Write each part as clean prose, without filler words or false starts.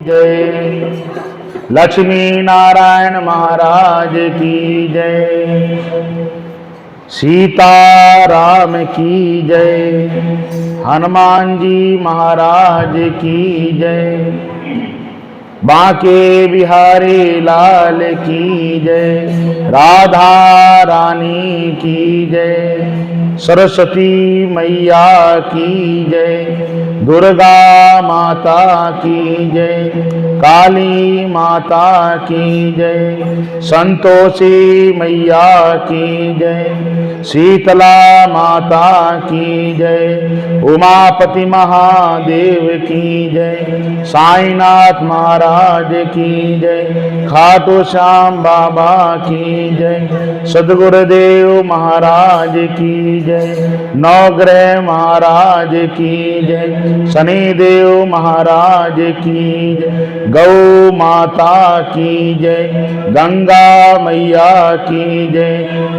जय। लक्ष्मी नारायण महाराज की जय। सीताराम की जय। हनुमान जी महाराज की जय। बांके बिहारी लाल की जय। राधा रानी की जय। सरस्वती मैया की जय। दुर्गा माता की जय। काली माता की जय। संतोषी मैया की जय। शीतला माता की जय। उमापति महादेव की जय। साईनाथ महाराज की जय। खाटू श्याम बाबा की जय। सद्गुरुदेव महाराज की जय। नवग्रह महाराज की जय। शनिदेव महाराज की जय। गौ माता की जय। गंगा मैया की जय।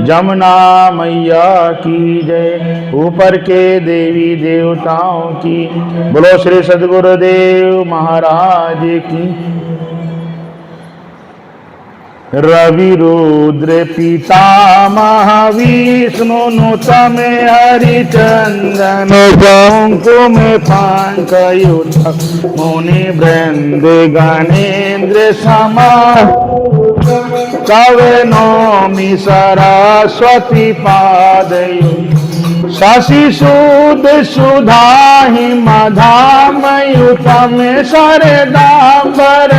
जमुना मैया की जय। ऊपर के देवी देवताओं की। बोलो श्री सद्गुरुदेव महाराज की। रवि रुद्र पितामह विष्णु नुतम हरिचंदन कुंकुम पंकयुत मुनि वृंद गणेन्द्र समा कव नौमि सरस्वती पादयुत शशि सूद सुधाहि मधामयुतम शरदांबर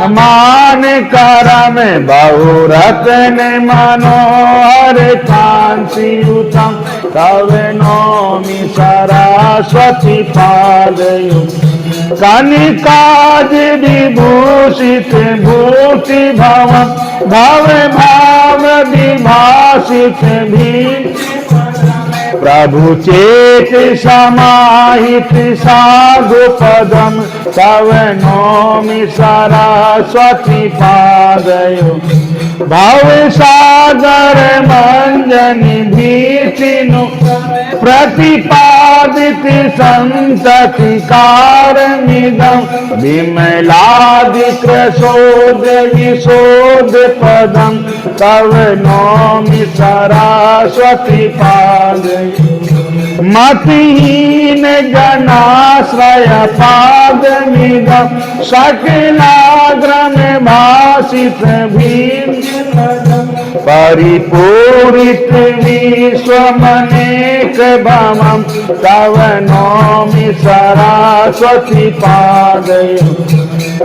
मान करम बहुरत्न मनोहर कांतियुतम तव नौमि सरस्वती पादयुत कनिकाज विभूषित भूति भवन भव भाव विभाषित भी प्रभु चेत समाहित साधु पदम तव नौमि सरस्वती पादयुत भव सागर मंजनि भीतिनु प्रतिपादित संतति कारमिदं विमलादिकृशोद विशोद पदं तव नौमि सरस्वती पादयुत मतिहीन जनाश्रय पादमिदं सकलाग्रम भाषित भीम परिपूरित विश्वमनेक भवं तव नौमि सरस्वती पादयुत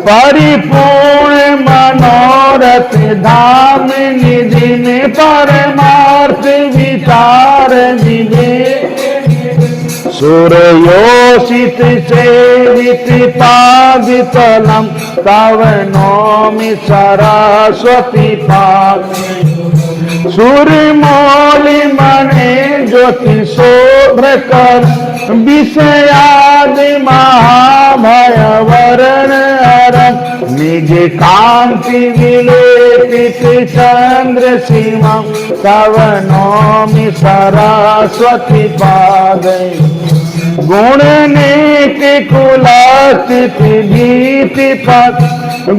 परिपूर्ण मनोरथ धाम निधि में परमार्थ विचार विवेक सूर्योषित सेवित पादितलम तव नौमि सरस्वती पादयुत सूर्यमौलि मणे ज्योति शोभ्र कर विषयादि महाभय वरण हरण निज कांति विलेपित चंद्र सीमा तव नौमि सरस्वती पादयुत गुण नीति कुलस्थिति भीति पद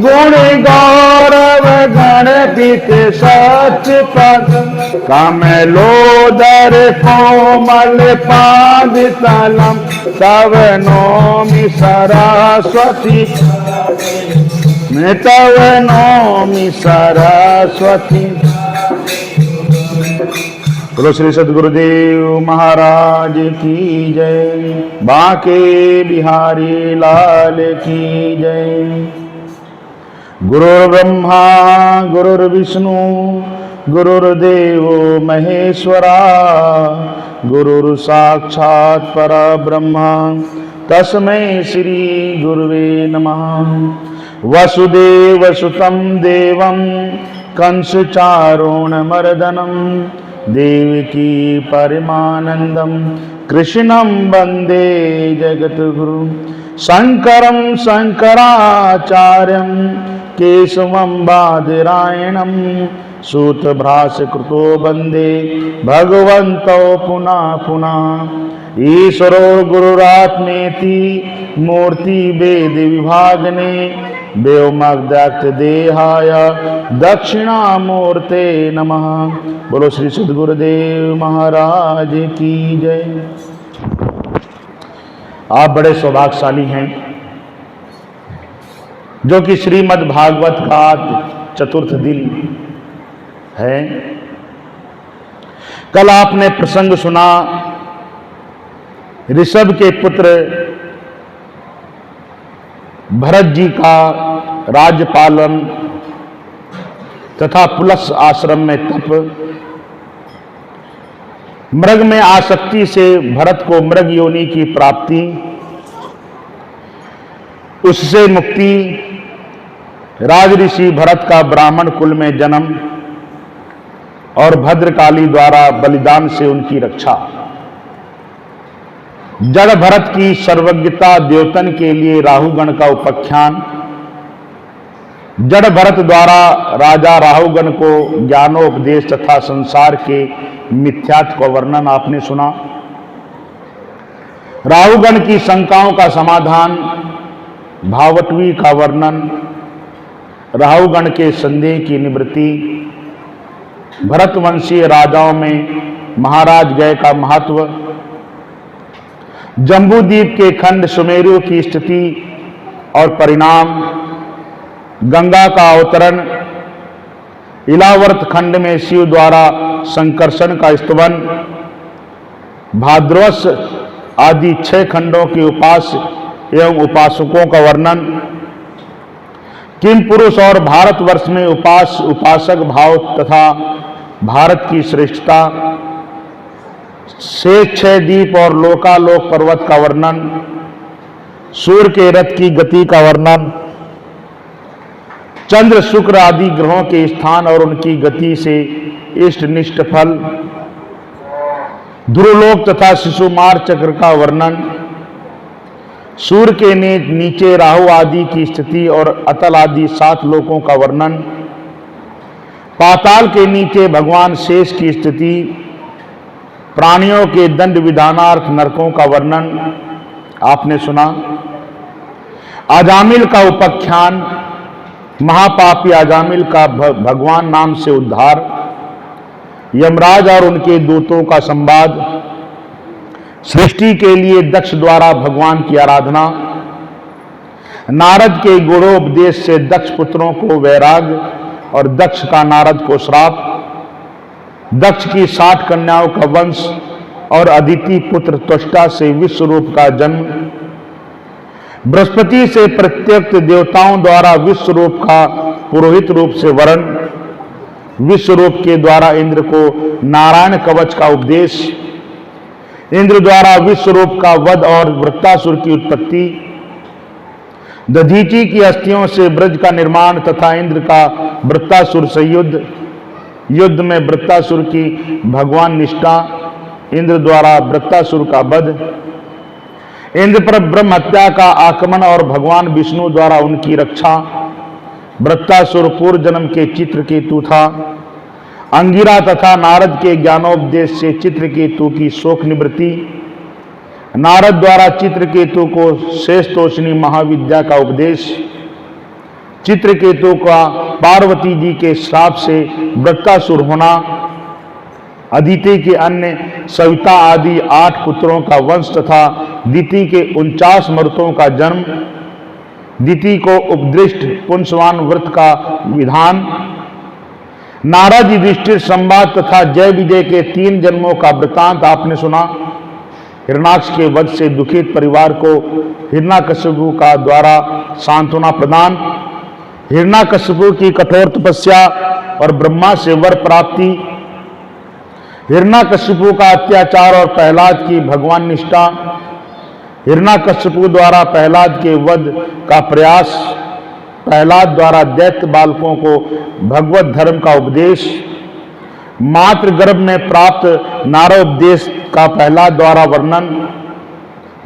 गुण गौरव गणपित सत्य पद कमलोदर कोमल पाद तलम तव नौमि सरस्वती तव नौमि सरस्वती। बोलो श्री सद्गुरुदेव महाराज की जय। बांके बिहारी लाल की जय। गुरुर्ब्रह्मा गुरुर्विष्णु गुरुर्देवो महेश्वरा गुरुर्साक्षात् परब्रह्म तस्मै श्री गुरुवे नमः। वसुदेवसुतं देवं कंसचारूणमर्दनं देवकी परमानन्दं कृष्णं वन्दे जगद्गुरुं शङ्करं शङ्कराचार्यं केशवं बादरायणं सूतभाष्यकृतो वन्दे भगवन्तौ पुनः पुनः ईश्वरो गुरुरात्मेति मूर्ति वेद विभागने व्योमव्यक्त देहाय दक्षिणामूर्ते नमः। बोलो श्री सद्गुरुदेव महाराज की जय। आप बड़े सौभाग्यशाली हैं जो कि श्रीमद् भागवत का चतुर्थ दिन है। कल आपने प्रसंग सुना ऋषभ के पुत्र भरत जी का राज्यपालन तथा पुलस आश्रम में तप, मृग में आसक्ति से भरत को मृग योनि की प्राप्ति, उससे मुक्ति, राजऋषि भरत का ब्राह्मण कुल में जन्म और भद्रकाली द्वारा बलिदान से उनकी रक्षा। जड़ भरत की सर्वज्ञता द्योतन के लिए राहुगण का उपाख्यान, जड़ भरत द्वारा राजा राहुगण को ज्ञानोपदेश तथा संसार के मिथ्यात्व का वर्णन आपने सुना। राहुगण की शंकाओं का समाधान, भावटवी का वर्णन, राहुगण के संदेह की निवृत्ति, भरतवंशीय राजाओं में महाराज गय का महत्व, जम्बूद्वीप के खंड सुमेरु की स्थिति और परिणाम, गंगा का अवतरण, इलावर्त खंड में शिव द्वारा संकर्षण का स्तवन, भाद्रवस आदि 6 खंडों के उपास्य एवं उपासकों का वर्णन, किम पुरुष और भारतवर्ष में उपासक भाव तथा भारत की श्रेष्ठता, शेष 6 द्वीप और लोकालोक पर्वत का वर्णन, सूर्य के रथ की गति का वर्णन, चंद्र शुक्र आदि ग्रहों के स्थान और उनकी गति से इष्ट निष्ठ फल, ध्रुवलोक तथा शिशुमार चक्र का वर्णन, सूर्य के नीचे राहु आदि की स्थिति और अतल आदि 7 लोकों का वर्णन, पाताल के नीचे भगवान शेष की स्थिति, प्राणियों के दंड विधानार्थ नरकों का वर्णन आपने सुना। आजामिल का उपाख्यान, महापापी आजामिल का भगवान नाम से उद्धार, यमराज और उनके दूतों का संवाद, सृष्टि के लिए दक्ष द्वारा भगवान की आराधना, नारद के गुणोपदेश से दक्ष पुत्रों को वैराग और दक्ष का नारद को श्राप, दक्ष की 60 कन्याओं का वंश और अदिति पुत्र त्वष्टा से विश्वरूप का जन्म, बृहस्पति से प्रत्यक्त देवताओं द्वारा विश्वरूप का पुरोहित रूप से वरण, विश्वरूप के द्वारा इंद्र को नारायण कवच का उपदेश, इंद्र द्वारा विश्वरूप का वध और वृत्तासुर की उत्पत्ति, दधीचि की अस्थियों से ब्रज का निर्माण तथा इंद्र का वृत्तासुर से युद्ध में वृत्तासुर की भगवान निष्ठा, इंद्र द्वारा वृत्तासुर का वध, इंद्र पर ब्रह्म हत्या का आक्रमण और भगवान विष्णु द्वारा उनकी रक्षा, वृत्तासुर पूर्व जन्म के चित्रकेतु था, अंगिरा तथा नारद के ज्ञानोपदेश से चित्रकेतु की शोक निवृत्ति, नारद द्वारा चित्रकेतु को शेषतोषिणी महाविद्या का उपदेश, चित्रकेतु का पार्वती जी के श्राप से वृत्तासुर होना, अदिति के अन्य सविता आदि 8 पुत्रों का वंश तथा दिति के 49 मरुतों का जन्म, दिति को उपदृष्ट पुंसवान व्रत का विधान, नारद युधिष्ठिर संवाद तथा जय विजय के 3 जन्मों का वृतांत आपने सुना। हिरणाक्ष के वध से दुखित परिवार को हिरण्यकशिपु का द्वारा सांत्वना प्रदान, हिरण्यकशिपु की कठोर तपस्या और ब्रह्मा से वर प्राप्ति, हिरण्यकशिपु का अत्याचार और प्रहलाद की भगवान निष्ठा, हिरण्यकशिपु द्वारा प्रहलाद के वध का प्रयास, प्रहलाद द्वारा दैत्य बालकों को भगवत धर्म का उपदेश, मातृ गर्भ में प्राप्त नारोपदेश का प्रहलाद द्वारा वर्णन,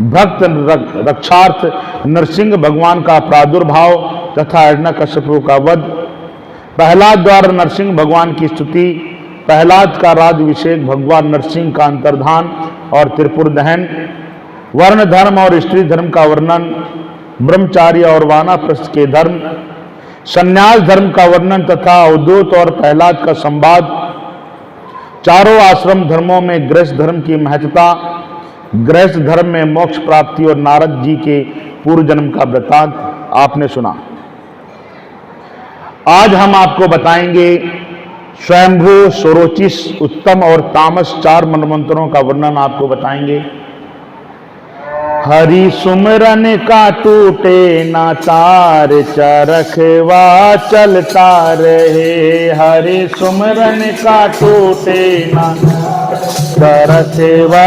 भक्त रक्षार्थ नरसिंह भगवान का प्रादुर्भाव तथा हिरण्यकशिपु का वध, प्रहलाद द्वारा नरसिंह भगवान की स्तुति, प्रहलाद का राज्यभिषेक, भगवान नरसिंह का अंतर्धान, और त्रिपुर दहन, वर्ण धर्म और स्त्री धर्म का वर्णन, ब्रह्मचार्य और वानप्रस्थ के धर्म, संन्यास धर्म का वर्णन तथा अवधूत और प्रहलाद का संवाद, चारों आश्रम धर्मों में गृहस्थ धर्म की महत्ता, गृहस्थ धर्म में मोक्ष प्राप्ति और नारद जी के पूर्व जन्म का वृत्तांत आपने सुना। आज हम आपको बताएंगे स्वयंभू, स्वरोचिष, उत्तम और तामस 4 मनमंत्रों का वर्णन आपको बताएंगे। हरि सुमरन का टूटे ना तार, चरखवा चलता रहे। हरि सुमरन का टूटे ना चरखवा,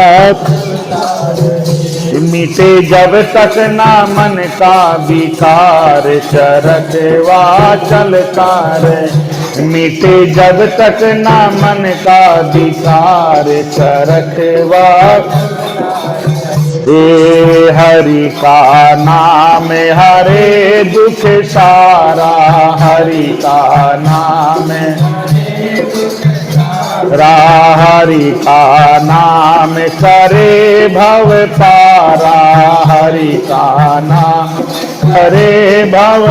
मिटे जब तक ना मन का विकार, चरखवा चलता रहे। मिटे जब तक ना मन का विकार, चरखवा। ए हरि का नाम हरे दुख सारा, हरि का नाम हरि का नाम करे भव पारा, हरि का नाम करे भव।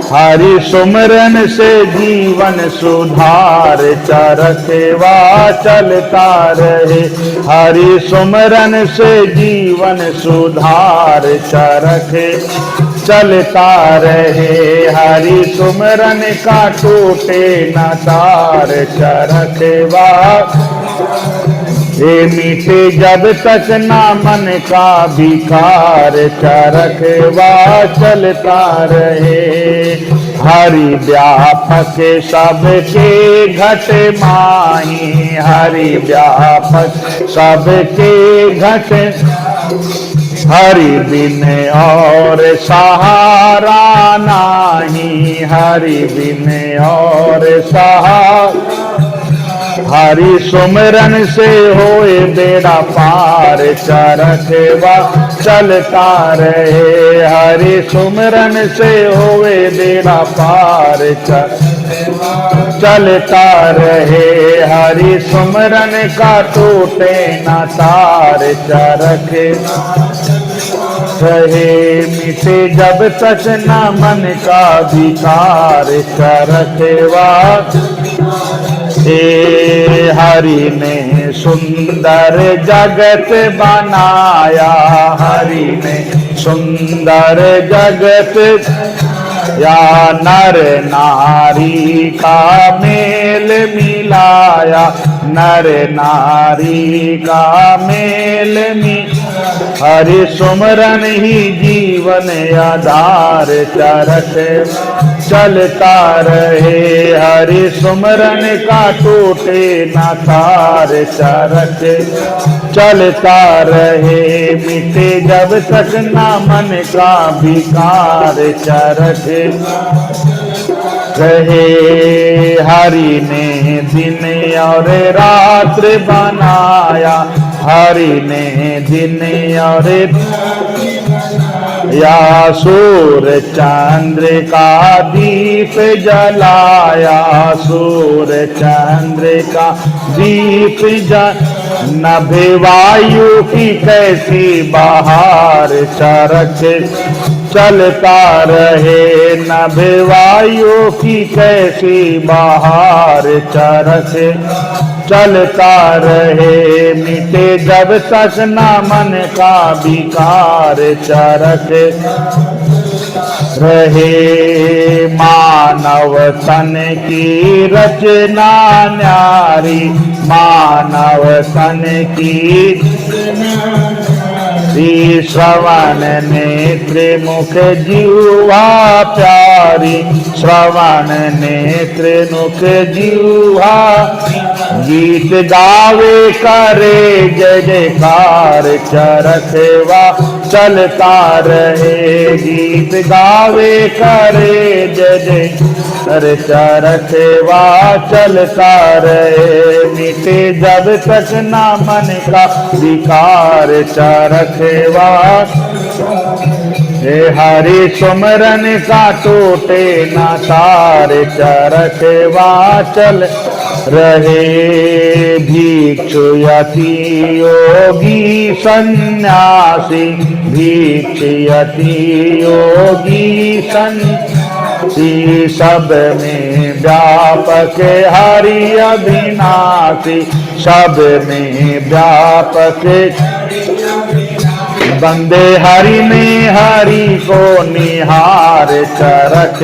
हरि सुमरन से जीवन सुधार, चरखवा चलता रहे। हरि सुमरन से जीवन सुधार, चरखे चलता रहे। हरि सुमरन का टूटे न तार, चरखवा। ए मीठे जब तक ना मन का विकार, चरखवा चलता रहे। हरि व्यापक सबके घट माही, हरि व्यापक सबके घट। हरि बिन और सहारा नाही, हरि बिन और सहारा। हरि सुमरन से होए बेड़ा पार, चरखवा चलता रहे। हरि सुमरन से होए बेड़ा पार, चलता रहे। हरि सुमरन का टूटे न तार, चरखे रहे। मिटे जब तक न मन का विकार, चरखवा। हे हरि ने सुंदर जगत बनाया, हरि ने सुंदर जगत। या नर नारी का मेल मिलाया, नर नारी का मेल हरि सुमरन ही जीवन आधार, चरख चलता रहे। हरि सुमरन का टूटे न तार, चरख चलता रहे। मिटे जब तक ना मन का विकार, चरख रहे। हरि ने दिन और रात्र बनाया, हरि ने दिन और या सूर्य चंद्र का दीप जलाया, सूर्य चंद्र का दीप नभ वायु की कैसी बहार, चरख चलता रहे। नभ वायु की कैसी बहार, चरख चलता रहे। मिटे जब तक न मन का विकार, चरख रहे। मानव तन की रचना न्यारी, मानव तन की श्रवण नेत्र मुख जीवा प्यारी, श्रवण नेत्र मुख जीवा। गीत गावे करे जय जयकार, चरखवा चलता रहे। गीत गावे करे जय जय, चरखवा चलता रहे। मिटे जब तक ना मन का विकार, चरखवा। हे हरि सुमरन का टूटे ना तार, चरखवा चल रहे भिक्षु यति योगी सन्यासी, भिक्षु यति योगी सन्यासी, सब में व्यापक हरि अविनाशी, सब में व्यापक बंदे हरि में हरि को निहार चरख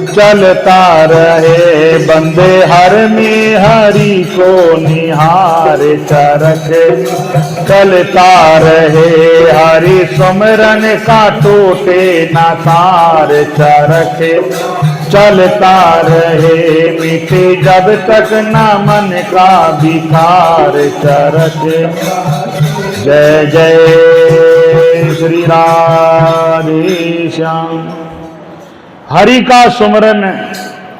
चलता रहे, बंदे हर में हरि को निहार चरख चलता रहे, हरि सुमरन का टूटे न तार चरख चलता रहे, मिटे जब तक न मन का विकार चरख। जय जय श्री राधे श्याम। हरि का सुमरन,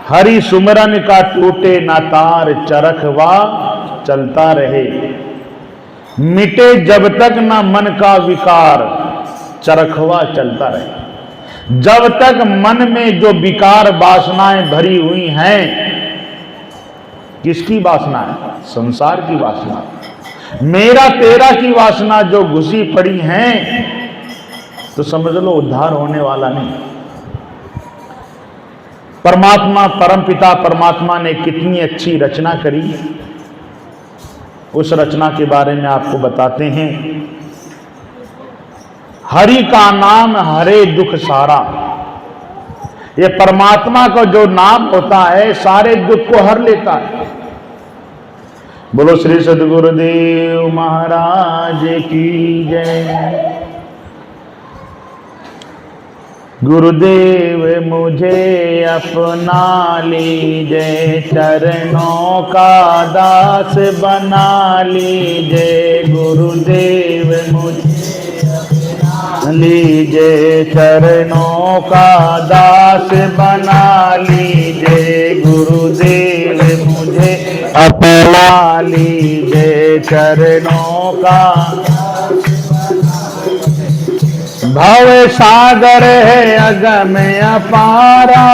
हरि सुमरन का टूटे ना तार चरख वा चलता रहे, मिटे जब तक ना मन का विकार चरखवा चलता रहे। जब तक मन में जो विकार वासनाएं भरी हुई हैं, किसकी वासना है? संसार की वासना, मेरा तेरा की वासना जो घुसी पड़ी हैं, तो समझ लो उद्धार होने वाला नहीं। परमात्मा, परमपिता परमात्मा ने कितनी अच्छी रचना करी, उस रचना के बारे में आपको बताते हैं। हरि का नाम हरे दुख सारा, ये परमात्मा का जो नाम होता है सारे दुख को हर लेता है। बोलो श्री सद्गुरुदेव महाराज की जय। गुरुदेव मुझे अपना लीजिए, चरणों का दास बना लीजिए। गुरुदेव मुझे लीजिए, चरणों का दास बना लीजिए। गुरुदेव मुझे अपना लीजिए, चरणों का। भव सागर है अगम अपारा,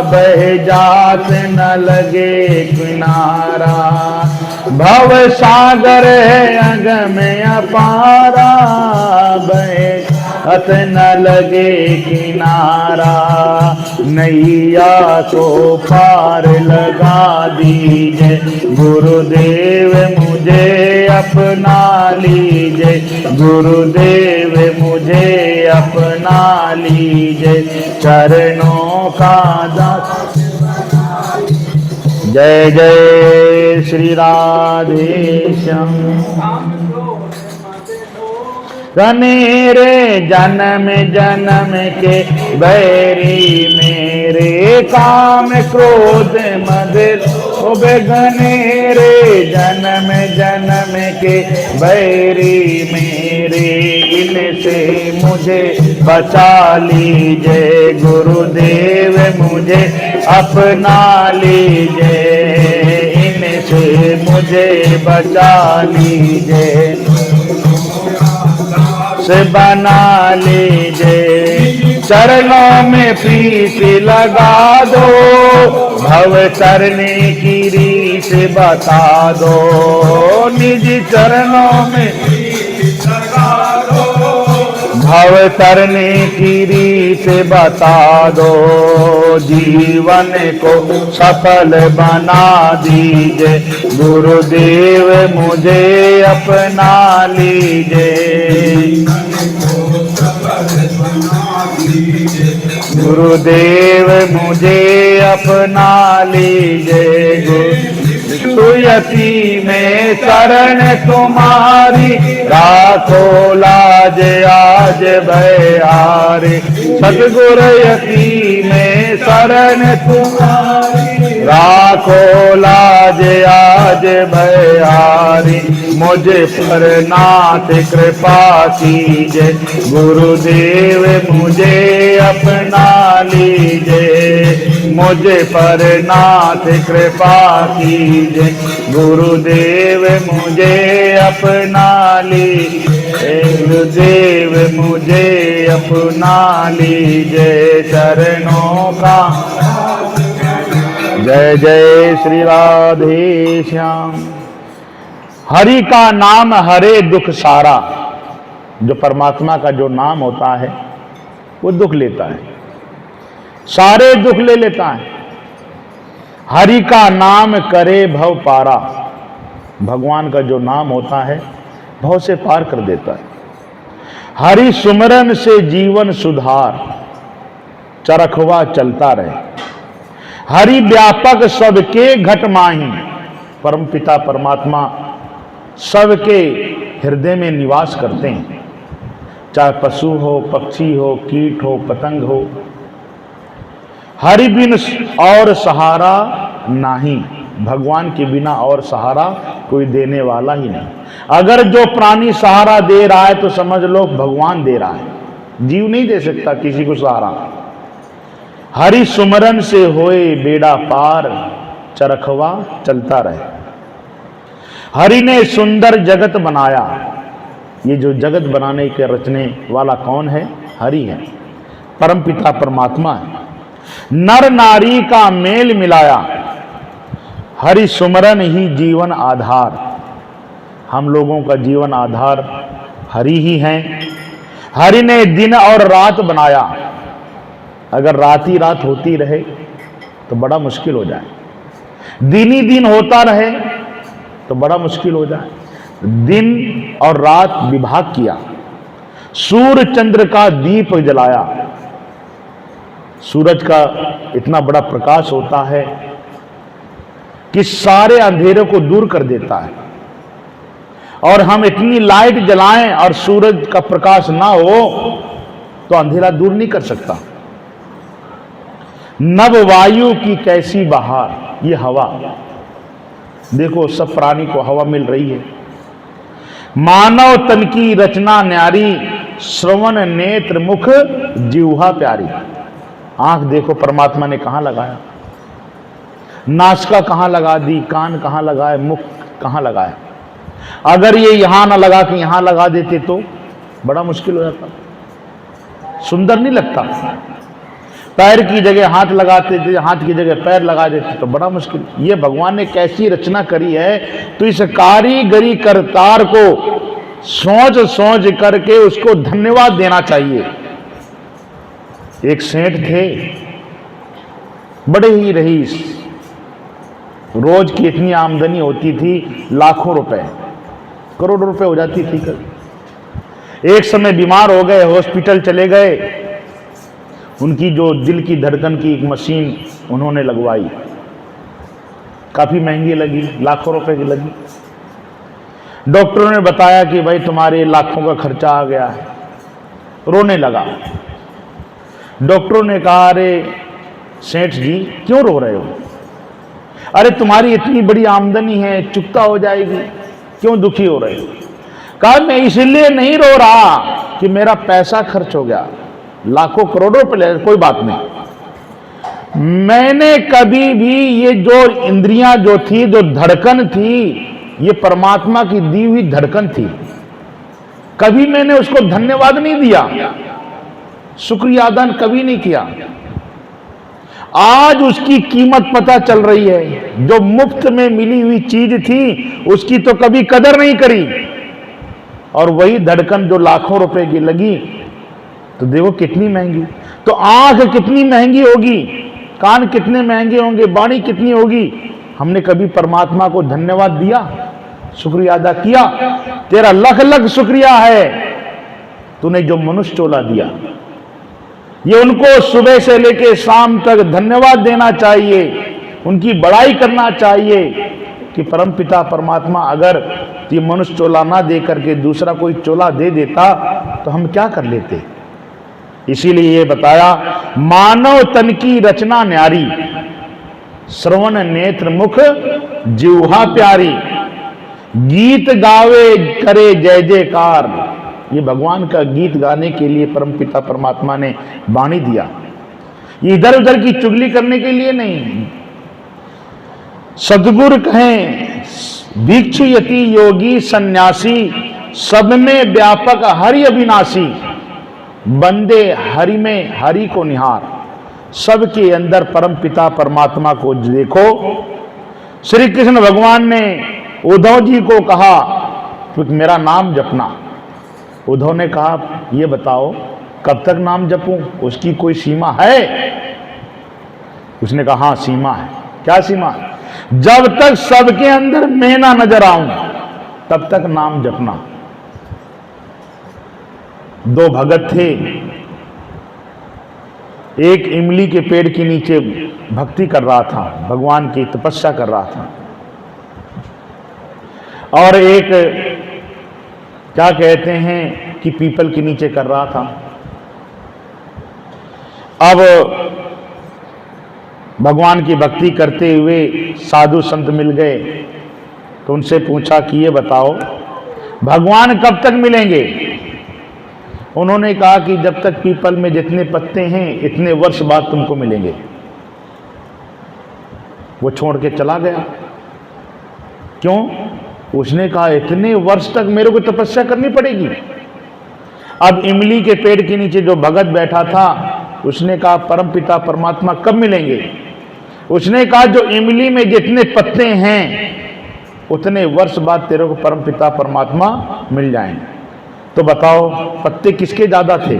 बह जात न लगे किनारा। भव सागर है अगम अपारा, बह जात न लगे किनारा। नैया को पार लगा दीजिए, गुरुदेव मुझे अपना लीजिए। गुरुदेव मुझे अपना लीजिए, चरणों का दास। जय जय श्री राधे श्याम। कनेरे जन्म जन्म के बैरी, मेरे काम क्रोध मद लोभ। घनेरे जन्म जन्म के बैरी मेरे, इनसे मुझे बचा लीजिए। गुरुदेव मुझे अपना लीजिए, इनसे मुझे बचा लीजिए। से बना लीजिए, चरणों में प्रीति लगा दो। भव तरने की रीत बता दो, निज चरणों में लगा दो। भव तरने की रीत बता दो, जीवन को सफल बना दीजिए। गुरुदेव मुझे अपना लीजिए। गुरुदेव मुझे अपना लीजिए। सुयति में शरण तुम्हारी, राखो लाज आज भयारी। सतगुरु यति में शरण तुम्हारी, राखो लाज आज भयारी। मुझे पर नाथ कृपा कीजिए। गुरुदेव मुझे अपना लीजिए, मुझे पर नाथ कृपा कीजिए। गुरुदेव मुझे अपना लीजिए, गुरुदेव मुझे अपना लीजिए। चरणों का जय जय श्री राधे श्याम। हरि का नाम हरे दुख सारा। जो परमात्मा का जो नाम होता है वो दुख लेता है, सारे दुख ले लेता है। हरि का नाम करे भव पारा। भगवान का जो नाम होता है भव से पार कर देता है। हरि सुमरन से जीवन सुधार, चरखवा चलता रहे। हरि व्यापक सबके घट माही। परम पिता परमात्मा सबके हृदय में निवास करते हैं, चाहे पशु हो, पक्षी हो, कीट हो, पतंग हो। हरि बिन और सहारा नाही। भगवान के बिना और सहारा कोई देने वाला ही नहीं। अगर जो प्राणी सहारा दे रहा है तो समझ लो भगवान दे रहा है। जीव नहीं दे सकता किसी को सहारा। हरि सुमरन से होए बेड़ा पार, चरखवा चलता रहे। हरि ने सुंदर जगत बनाया। ये जो जगत बनाने के रचने वाला कौन है? हरि है, परम पिता परमात्मा है। नर नारी का मेल मिलाया। हरि सुमरन ही जीवन आधार। हम लोगों का जीवन आधार हरि ही है। हरि ने दिन और रात बनाया। अगर रात ही रात होती रहे तो बड़ा मुश्किल हो जाए, दिन ही दिन होता रहे तो बड़ा मुश्किल हो जाए। दिन और रात विभाग किया। सूर्य चंद्र का दीप जलाया। सूरज का इतना बड़ा प्रकाश होता है कि सारे अंधेरे को दूर कर देता है। और हम इतनी लाइट जलाएं और सूरज का प्रकाश ना हो तो अंधेरा दूर नहीं कर सकता। नव वायु की कैसी बहार। ये हवा देखो, सब प्राणी को हवा मिल रही है। मानव तन की रचना न्यारी, श्रवण नेत्र मुख जिह्वा प्यारी। आंख देखो परमात्मा ने कहां लगाया, नासिका कहां लगा दी, कान कहां लगाए, मुख कहां लगाया। अगर ये यहां ना लगा के यहां लगा देते तो बड़ा मुश्किल हो जाता, सुंदर नहीं लगता। पैर की जगह हाथ लगाते थे, हाथ की जगह पैर लगा देते तो बड़ा मुश्किल। ये भगवान ने कैसी रचना करी है, तो इस कारीगरी करतार को सोच सोच करके उसको धन्यवाद देना चाहिए। एक सेठ थे, बड़े ही रईस, रोज की इतनी आमदनी होती थी लाखों रुपए, करोड़ों रुपए हो जाती थी। एक समय बीमार हो गए, हॉस्पिटल चले गए। उनकी जो दिल की धड़कन की एक मशीन उन्होंने लगवाई, काफी महंगी लगी, लाखों रुपए की लगी। डॉक्टरों ने बताया कि भाई तुम्हारे लाखों का खर्चा आ गया है। रोने लगा। डॉक्टरों ने कहा, अरे सेठ जी क्यों रो रहे हो? अरे तुम्हारी इतनी बड़ी आमदनी है, चुकता हो जाएगी, क्यों दुखी हो रहे हो? कहा मैं इसलिए नहीं रो रहा कि मेरा पैसा खर्च हो गया, लाखों करोड़ों रुपए, कोई बात नहीं। मैंने कभी भी ये जो इंद्रियां जो थी, जो धड़कन थी, ये परमात्मा की दी हुई धड़कन थी। कभी मैंने उसको धन्यवाद नहीं दिया, शुक्रिया अदा कभी नहीं किया। आज उसकी कीमत पता चल रही है। जो मुफ्त में मिली हुई चीज थी उसकी तो कभी कदर नहीं करी, और वही धड़कन जो लाखों रुपए की लगी तो देखो कितनी महंगी। तो आंख कितनी महंगी होगी, कान कितने महंगे होंगे, वाणी कितनी होगी। हमने कभी परमात्मा को धन्यवाद दिया, शुक्रिया अदा किया? तेरा लख लख शुक्रिया है, तूने जो मनुष्य चोला दिया। ये उनको सुबह से लेकर शाम तक धन्यवाद देना चाहिए, उनकी बड़ाई करना चाहिए कि परम पिता परमात्मा अगर ये मनुष्य चोला ना दे करके दूसरा कोई चोला दे देता तो हम क्या कर लेते। इसीलिए ये बताया, मानव तन की रचना न्यारी, श्रवण नेत्र मुख जिह्वा प्यारी। गीत गावे करे जय जयकार। ये भगवान का गीत गाने के लिए परम पिता परमात्मा ने वाणी दिया। ये इधर उधर की चुगली करने के लिए नहीं। सदगुरु कहें भिक्षु यति योगी सन्यासी, सब में व्यापक हरि अविनाशी। बंदे हरि में हरि को निहार। सबके अंदर परम पिता परमात्मा को देखो। श्री कृष्ण भगवान ने उद्धव जी को कहा कि मेरा नाम जपना। उद्धव ने कहा ये बताओ कब तक नाम जपूं, उसकी कोई सीमा है? उसने कहा हाँ सीमा है। क्या सीमा? जब तक सबके अंदर मैं ना नजर आऊं तब तक नाम जपना। दो भगत थे, एक इमली के पेड़ के नीचे भक्ति कर रहा था, भगवान की तपस्या कर रहा था, और एक क्या कहते हैं कि पीपल के नीचे कर रहा था। अब भगवान की भक्ति करते हुए साधु संत मिल गए तो उनसे पूछा कि ये बताओ भगवान कब तक मिलेंगे? उन्होंने कहा कि जब तक पीपल में जितने पत्ते हैं इतने वर्ष बाद तुमको मिलेंगे। वो छोड़ के चला गया। क्यों? उसने कहा इतने वर्ष तक मेरे को तपस्या करनी पड़ेगी। अब इमली के पेड़ के नीचे जो भगत बैठा था उसने कहा परम पिता परमात्मा कब मिलेंगे? उसने कहा जो इमली में जितने पत्ते हैं उतने वर्ष बाद तेरे को परम पिता परमात्मा मिल जाएंगे। तो बताओ पत्ते किसके ज्यादा थे?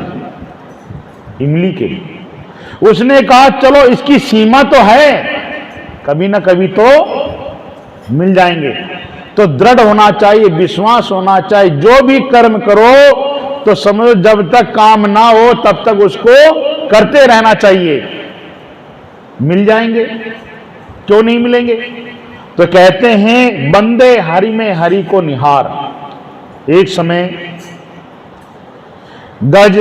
इमली के। उसने कहा चलो इसकी सीमा तो है, कभी ना कभी तो मिल जाएंगे। तो दृढ़ होना चाहिए, विश्वास होना चाहिए। जो भी कर्म करो तो समझो जब तक काम ना हो तब तक उसको करते रहना चाहिए। मिल जाएंगे, क्यों नहीं मिलेंगे? तो कहते हैं बंदे हरि में हरि को निहार। एक समय गज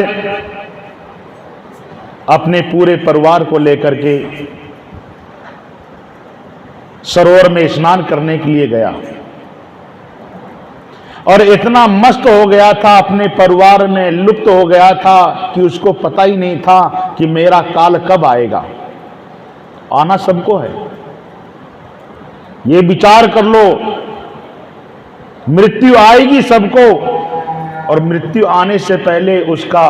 अपने पूरे परिवार को लेकर के सरोवर में स्नान करने के लिए गया और इतना मस्त हो गया था, अपने परिवार में लुप्त हो गया था कि उसको पता ही नहीं था कि मेरा काल कब आएगा। आना सबको है, ये विचार कर लो, मृत्यु आएगी सबको और मृत्यु आने से पहले उसका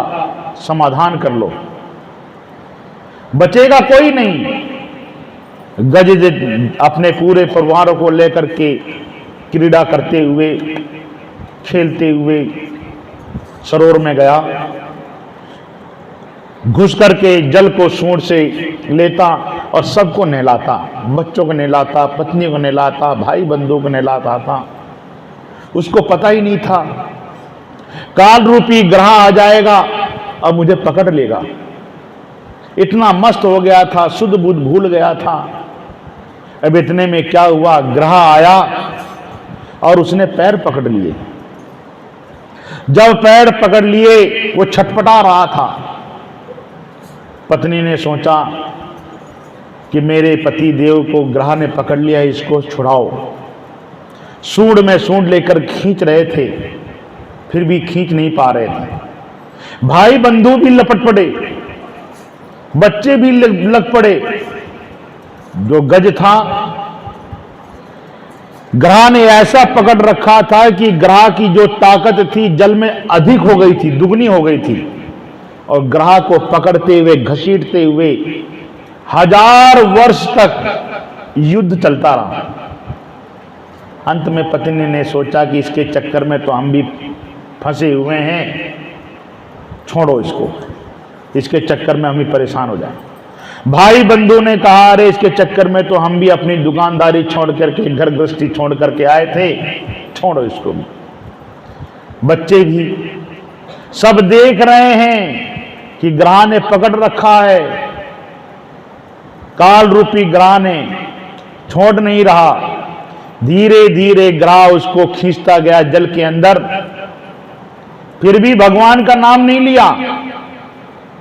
समाधान कर लो, बचेगा कोई नहीं। गज अपने पूरे परिवारों को लेकर के क्रीड़ा करते हुए खेलते हुए सरोवर में गया, घुस करके जल को सूंड से लेता और सबको नहलाता, बच्चों को नहलाता, पत्नी को नहलाता, भाई बंधुओं को नहलाता था। उसको पता ही नहीं था काल रूपी ग्रह आ जाएगा अब मुझे पकड़ लेगा। इतना मस्त हो गया था, शुद्ध बुद्ध भूल गया था। अब इतने में क्या हुआ, ग्रह आया और उसने पैर पकड़ लिए। जब पैर पकड़ लिए वो छटपटा रहा था। पत्नी ने सोचा कि मेरे पति देव को ग्रह ने पकड़ लिया, इसको छुड़ाओ। सूंड में सूंड लेकर खींच रहे थे, फिर भी खींच नहीं पा रहे थे। भाई बंधु भी लपट पड़े, बच्चे भी लग पड़े। जो गज था ग्रह ने ऐसा पकड़ रखा था कि ग्रह की जो ताकत थी जल में अधिक हो गई थी, दुगनी हो गई थी, और ग्रह को पकड़ते हुए घसीटते हुए 1000 वर्ष तक युद्ध चलता रहा। अंत में पत्नी ने सोचा कि इसके चक्कर में तो हम भी फंसे हुए हैं, छोड़ो इसको, इसके चक्कर में हम ही परेशान हो जाए। भाई बंधु ने कहा अरे इसके चक्कर में तो हम भी अपनी दुकानदारी छोड़ करके, घर गृहस्थी छोड़ करके आए थे, छोड़ो इसको भी। बच्चे भी सब देख रहे हैं कि ग्रह ने पकड़ रखा है, काल रूपी ग्रह ने छोड़ नहीं रहा। धीरे धीरे ग्रह उसको खींचता गया जल के अंदर, फिर भी भगवान का नाम नहीं लिया।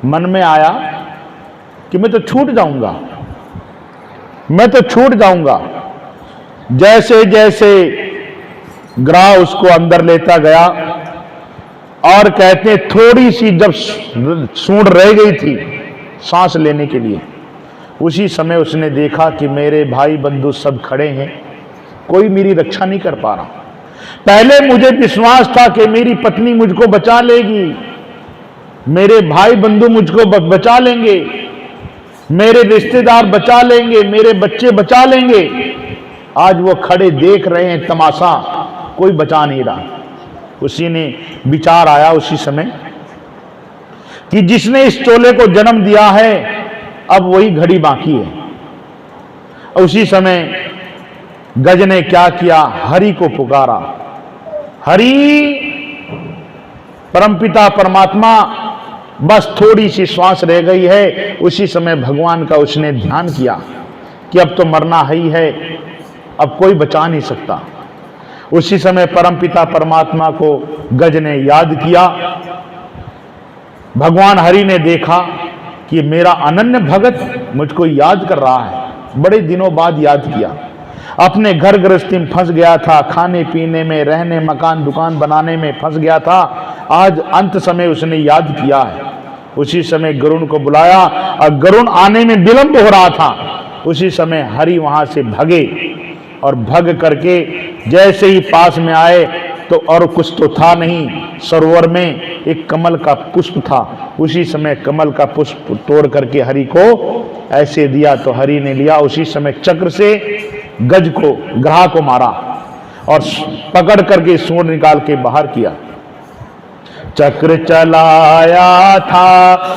मन में आया कि मैं तो छूट जाऊंगा, मैं तो छूट जाऊंगा। जैसे जैसे ग्रह उसको अंदर लेता गया और कहते थोड़ी सी जब सूंड रह गई थी सांस लेने के लिए, उसी समय उसने देखा कि मेरे भाई बंधु सब खड़े हैं, कोई मेरी रक्षा नहीं कर पा रहा। पहले मुझे विश्वास था कि मेरी पत्नी मुझको बचा लेगी, मेरे भाई बंधु मुझको बचा लेंगे, मेरे रिश्तेदार बचा लेंगे, मेरे बच्चे बचा लेंगे। आज वो खड़े देख रहे हैं तमाशा, कोई बचा नहीं रहा। उसी ने विचार आया उसी समय कि जिसने इस चोले को जन्म दिया है अब वही घड़ी बाकी है। उसी समय गज ने क्या किया, हरि को पुकारा। हरि, परमपिता परमात्मा, बस थोड़ी सी श्वास रह गई है। उसी समय भगवान का उसने ध्यान किया कि अब तो मरना ही है, अब कोई बचा नहीं सकता। उसी समय परमपिता परमात्मा को गज ने याद किया। भगवान हरि ने देखा कि मेरा अनन्य भगत मुझको याद कर रहा है, बड़े दिनों बाद याद किया। अपने घर गृहस्थी में फंस गया था, खाने पीने में, रहने, मकान दुकान बनाने में फंस गया था। आज अंत समय उसने याद किया है। उसी समय गरुण को बुलाया और गरुण आने में विलंब हो रहा था। उसी समय हरि वहां से भगे और भग करके जैसे ही पास में आए तो और कुछ तो था नहीं, सरोवर में एक कमल का पुष्प था। उसी समय कमल का पुष्प तोड़ करके हरि को ऐसे दिया तो हरि ने लिया। उसी समय चक्र से गज को, ग्राह को मारा और पकड़ करके सूंड निकाल के बाहर किया। चक्र चलाया था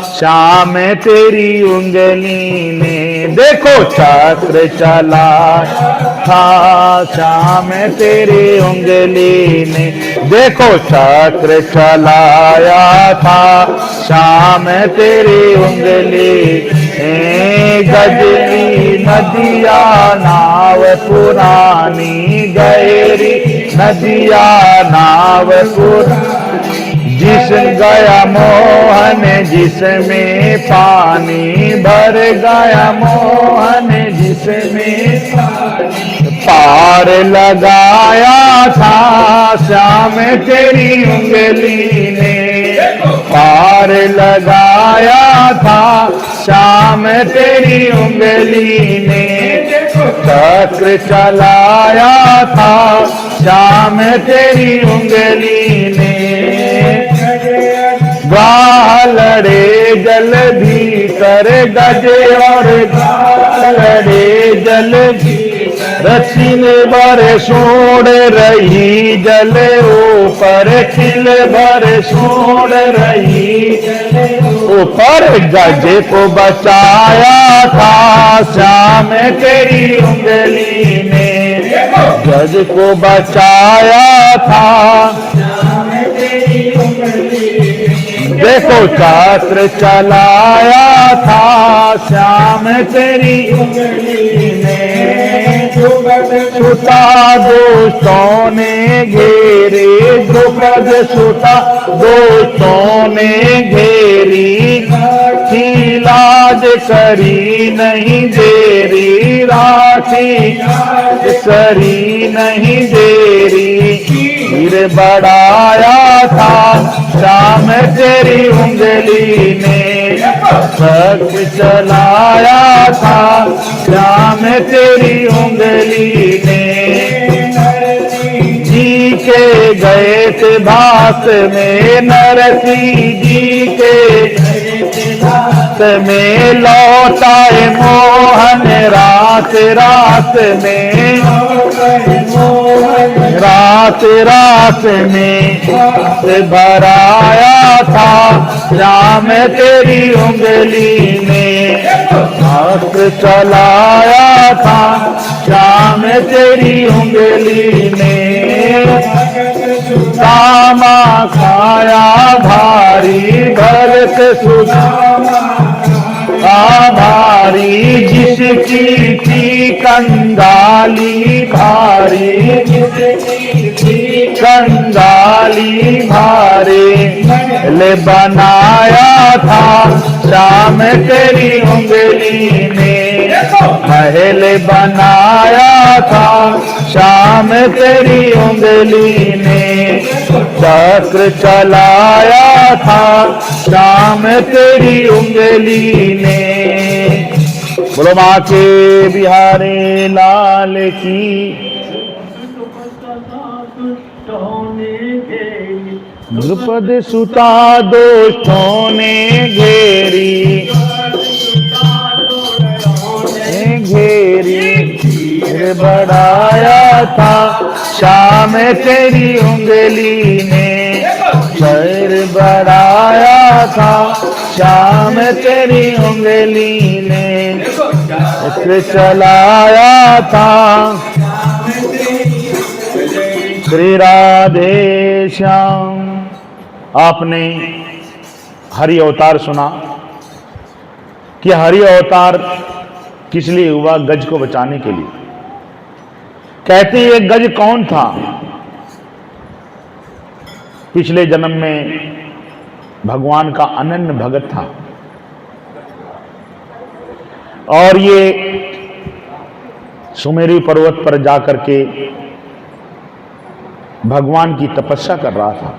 श्याम तेरी उंगली ने, देखो चक्र चलाया था श्याम तेरी उंगली ने, देखो चक्र चलाया था श्याम तेरी उंगली। गजनी नदिया नाव पुरानी, गहरी नदिया नाव पुरानी, जिस गया मोहन जिसमें पानी, भर गया मोहन जिसमें पार लगाया था श्याम तेरी उंगली ने, पार लगाया था श्याम तेरी उंगली ने, चक्र चलाया था श्याम तेरी उंगली ने। गाह लड़े जल भीतर गज और लड़े जल रचिल भर सोड़ रही जल ऊपर, खिल भर सोड़ रही ऊपर, गज को बचाया था श्याम तेरी उंगली ने, गज को बचाया था श्याम तेरी उंगली। देखो चक्र चलाया था श्याम तेरी उंगली ने। सुता दोस्तों ने घेरे, द्रुपद सुता दोस्तों ने घेरी, थी लाज करी नहीं देरी, राखी करी नहीं देरी, फिर बढ़ाया था श्याम तेरी उंगली ने, चक्र चलाया था श्याम तेरी उंगली ने। जी के गए थे भात में नरसी जी के भात में, लौटाए मोहन रात रात में, रात रात में भराया था श्याम तेरी उंगली ने, चक्र चलाया था श्याम तेरी उंगली ने। सामा खाया भारी भरत सुदामा भारी, जिसकी थी कंगाली भारी, कंगाली भारी, ले बनाया था श्याम तेरी उंगली ने, महल बनाया था श्याम तेरी उंगली ने, चक्र चलाया था श्याम तेरी उंगली ने। बोलो माँ के बिहारी लाल की। द्रुपद सुता दोस्तों ने घेरी, बढ़ाया था शाम तेरी उंगली ने, सर बढ़ाया था शाम तेरी उंगली ने, चक्र चलाया था। श्री राधे श्याम। आपने हरि अवतार सुना कि हरि अवतार किस लिए हुआ? गज को बचाने के लिए। कहते हैं ये गज कौन था? पिछले जन्म में भगवान का अनन्य भगत था और ये सुमेरु पर्वत पर जाकर के भगवान की तपस्या कर रहा था।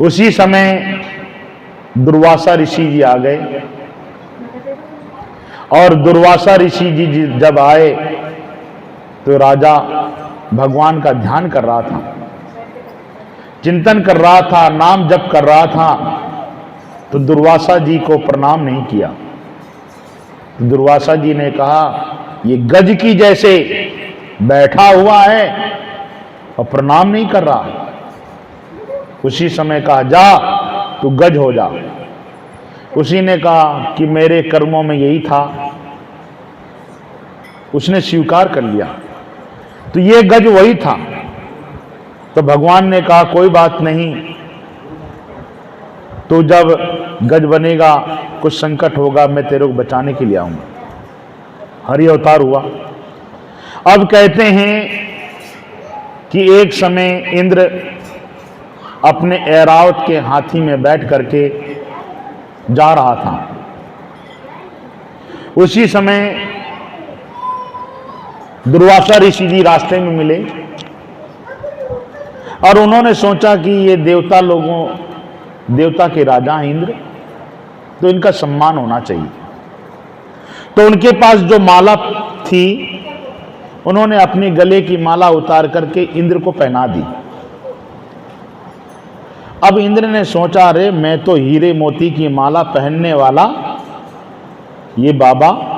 उसी समय दुर्वासा ऋषि जी आ गए और दुर्वासा ऋषि जी जब आए तो राजा भगवान का ध्यान कर रहा था, चिंतन कर रहा था, नाम जप कर रहा था, तो दुर्वासा जी को प्रणाम नहीं किया। तो दुर्वासा जी ने कहा ये गज की जैसे बैठा हुआ है और प्रणाम नहीं कर रहा। उसी समय कहा जा तू गज हो जा। उसी ने कहा कि मेरे कर्मों में यही था। उसने स्वीकार कर लिया, तो ये गज वही था। तो भगवान ने कहा कोई बात नहीं, तो जब गज बनेगा, कुछ संकट होगा, मैं तेरे को बचाने के लिए आऊंगा। हरि अवतार हुआ। अब कहते हैं कि एक समय इंद्र अपने ऐरावत के हाथी में बैठ करके जा रहा था। उसी समय दुर्वासा ऋषि जी रास्ते में मिले और उन्होंने सोचा कि ये देवता के राजा हैं इंद्र, तो इनका सम्मान होना चाहिए। तो उनके पास जो माला थी, उन्होंने अपने गले की माला उतार करके इंद्र को पहना दी। अब इंद्र ने सोचा अरे मैं तो हीरे मोती की माला पहनने वाला, ये बाबा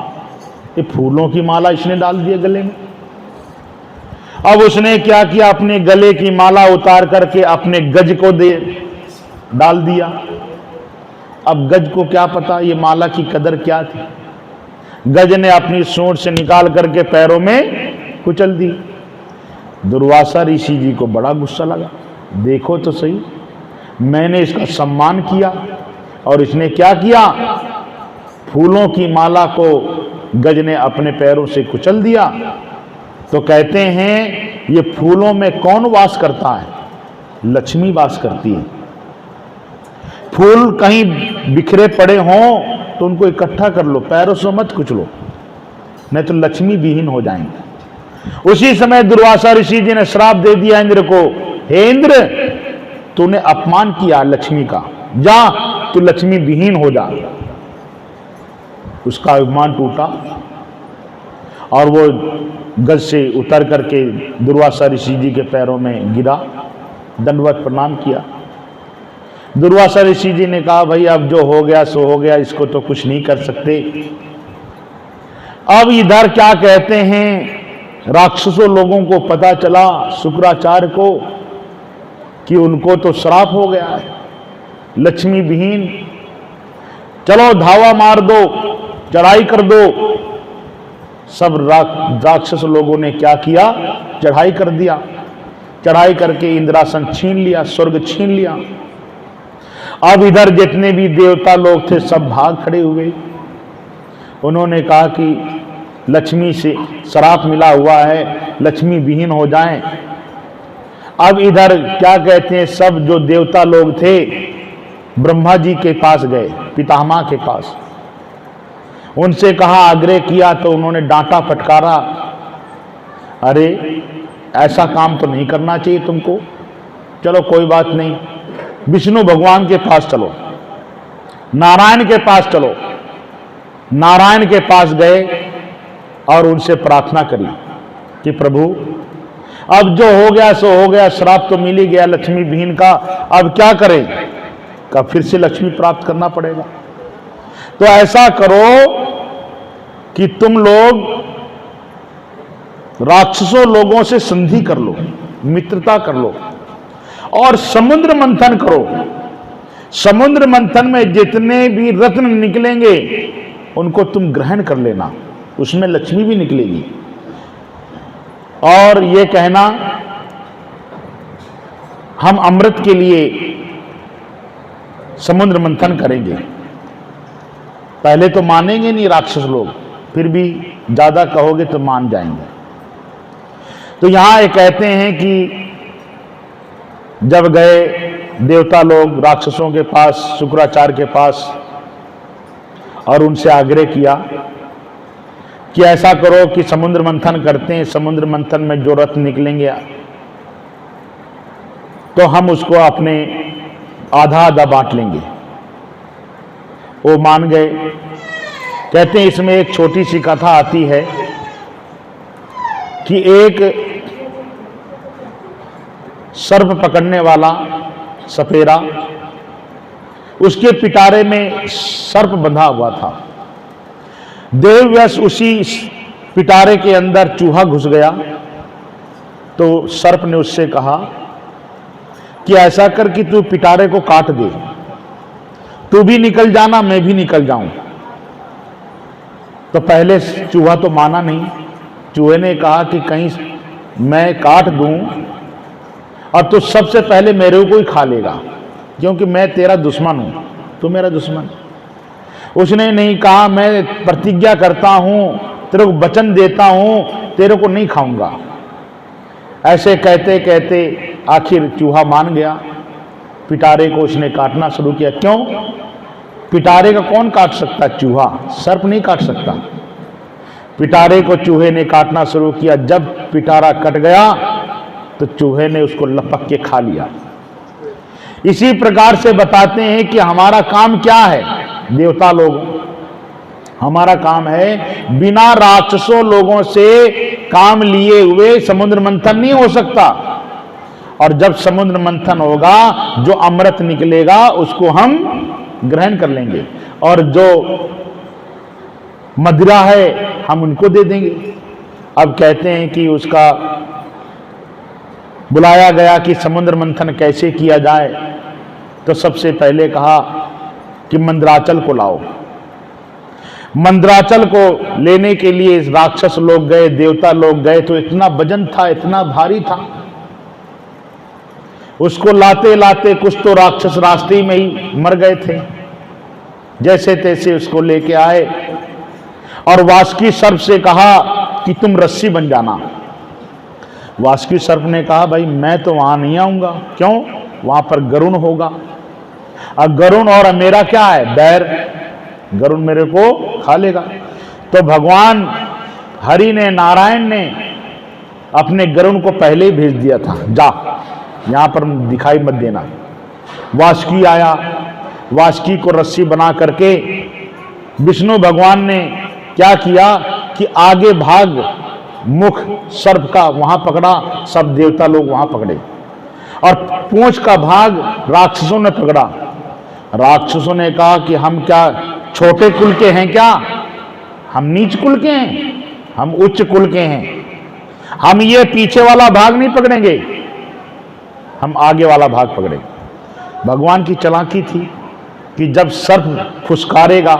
ये फूलों की माला इसने डाल दिया गले में। अब उसने क्या किया, अपने गले की माला उतार करके अपने गज को डाल दिया। अब गज को क्या पता ये माला की कदर क्या थी। गज ने अपनी सूंड से निकाल करके पैरों में कुचल दी। दुर्वासा ऋषि जी को बड़ा गुस्सा लगा, देखो तो सही, मैंने इसका सम्मान किया और इसने क्या किया, फूलों की माला को गज ने अपने पैरों से कुचल दिया। तो कहते हैं ये फूलों में कौन वास करता है? लक्ष्मी वास करती है। फूल कहीं बिखरे पड़े हों तो उनको इकट्ठा कर लो, पैरों से मत कुचलो, नहीं तो लक्ष्मी विहीन हो जाएंगे। उसी समय दुर्वासा ऋषि जी ने श्राप दे दिया इंद्र को, हे इंद्र तूने अपमान किया लक्ष्मी का, जा तू लक्ष्मी विहीन हो जा। उसका अभिमान टूटा और वो गज से उतर करके दुर्वासा ऋषि जी के पैरों में गिरा, दंडवत प्रणाम किया। दुर्वासा ऋषि जी ने कहा भाई अब जो हो गया सो हो गया, इसको तो कुछ नहीं कर सकते। अब इधर क्या कहते हैं, राक्षसों लोगों को पता चला शुक्राचार्य को कि उनको तो श्राप हो गया है, लक्ष्मी विहीन, चलो धावा मार दो, चढ़ाई कर दो। सब राक्षस लोगों ने क्या किया, चढ़ाई कर दिया। चढ़ाई करके इंद्रासन छीन लिया, स्वर्ग छीन लिया। अब इधर जितने भी देवता लोग थे सब भाग खड़े हुए। उन्होंने कहा कि लक्ष्मी से श्राप मिला हुआ है, लक्ष्मी विहीन हो जाएं। अब इधर क्या कहते हैं, सब जो देवता लोग थे ब्रह्मा जी के पास गए, पितामह के पास, उनसे कहा, आग्रह किया तो उन्होंने डांटा फटकारा, अरे ऐसा काम तो नहीं करना चाहिए तुमको, चलो कोई बात नहीं, विष्णु भगवान के पास चलो, नारायण के पास चलो। नारायण के पास गए और उनसे प्रार्थना करी कि प्रभु अब जो हो गया सो हो गया, श्राप तो मिल ही गया लक्ष्मी विहीन का, अब क्या करें? का फिर से लक्ष्मी प्राप्त करना पड़ेगा। तो ऐसा करो कि तुम लोग राक्षसों लोगों से संधि कर लो, मित्रता कर लो और समुद्र मंथन करो। समुद्र मंथन में जितने भी रत्न निकलेंगे उनको तुम ग्रहण कर लेना, उसमें लक्ष्मी भी निकलेगी। और ये कहना हम अमृत के लिए समुद्र मंथन करेंगे। पहले तो मानेंगे नहीं राक्षस लोग, फिर भी ज्यादा कहोगे तो मान जाएंगे। तो यहां ये कहते हैं कि जब गए देवता लोग राक्षसों के पास, शुक्राचार्य के पास, और उनसे आग्रह किया कि ऐसा करो कि समुद्र मंथन करते हैं, समुद्र मंथन में जो रत्न निकलेंगे तो हम उसको अपने आधा आधा बांट लेंगे। वो मान गए। कहते हैं इसमें एक छोटी सी कथा आती है कि एक सर्प पकड़ने वाला सपेरा, उसके पिटारे में सर्प बंधा हुआ था। देवव्यस उसी पिटारे के अंदर चूहा घुस गया तो सर्प ने उससे कहा कि ऐसा कर कि तू पिटारे को काट दे, तू भी निकल जाना, मैं भी निकल जाऊं। तो पहले चूहा तो माना नहीं। चूहे ने कहा कि कहीं मैं काट दूं और तू सबसे पहले मेरे को ही खा लेगा, क्योंकि मैं तेरा दुश्मन हूं, तू मेरा दुश्मन। उसने नहीं कहा मैं प्रतिज्ञा करता हूं, तेरे को वचन देता हूं, तेरे को नहीं खाऊंगा। ऐसे कहते कहते आखिर चूहा मान गया। पिटारे को उसने काटना शुरू किया। क्यों? पिटारे का कौन काट सकता? चूहा, सर्प नहीं काट सकता। पिटारे को चूहे ने काटना शुरू किया। जब पिटारा कट गया तो चूहे ने उसको लपक के खा लिया। इसी प्रकार से बताते हैं कि हमारा काम क्या है देवता लोग, हमारा काम है बिना राक्षसों लोगों से काम लिए हुए समुद्र मंथन नहीं हो सकता। और जब समुद्र मंथन होगा जो अमृत निकलेगा उसको हम ग्रहण कर लेंगे, और जो मदिरा है हम उनको दे देंगे। अब कहते हैं कि उसका बुलाया गया कि समुद्र मंथन कैसे किया जाए। तो सबसे पहले कहा कि मंदराचल को लाओ। मंदराचल को लेने के लिए राक्षस लोग गए, देवता लोग गए, तो इतना वजन था, इतना भारी था। उसको लाते लाते कुछ तो राक्षस रास्ते में ही मर गए थे। जैसे तैसे उसको लेके आए और वासुकी सर्प से कहा कि तुम रस्सी बन जाना। वासुकी सर्प ने कहा भाई मैं तो वहां नहीं आऊंगा। क्यों? वहां पर गरुण होगा, अब गरुण और मेरा क्या है? बैर, गरुण मेरे को खा लेगा। तो भगवान हरि ने, नारायण ने अपने गरुण को पहले ही भेज दिया था, जा यहां पर दिखाई मत देना। वासुकी आया, वासुकी को रस्सी बना करके विष्णु भगवान ने क्या किया कि आगे भाग मुख सर्प का वहां पकड़ा, सब देवता लोग वहां पकड़े, और पूंछ का भाग राक्षसों ने पकड़ा। राक्षसों ने कहा कि हम क्या छोटे कुल के हैं क्या? हम नीच कुल के हैं, हम उच्च कुल के हैं। हम ये पीछे वाला भाग नहीं पकड़ेंगे, हम आगे वाला भाग पकड़ेंगे। भगवान की चालाकी थी कि जब सर्प फुसकारेगा,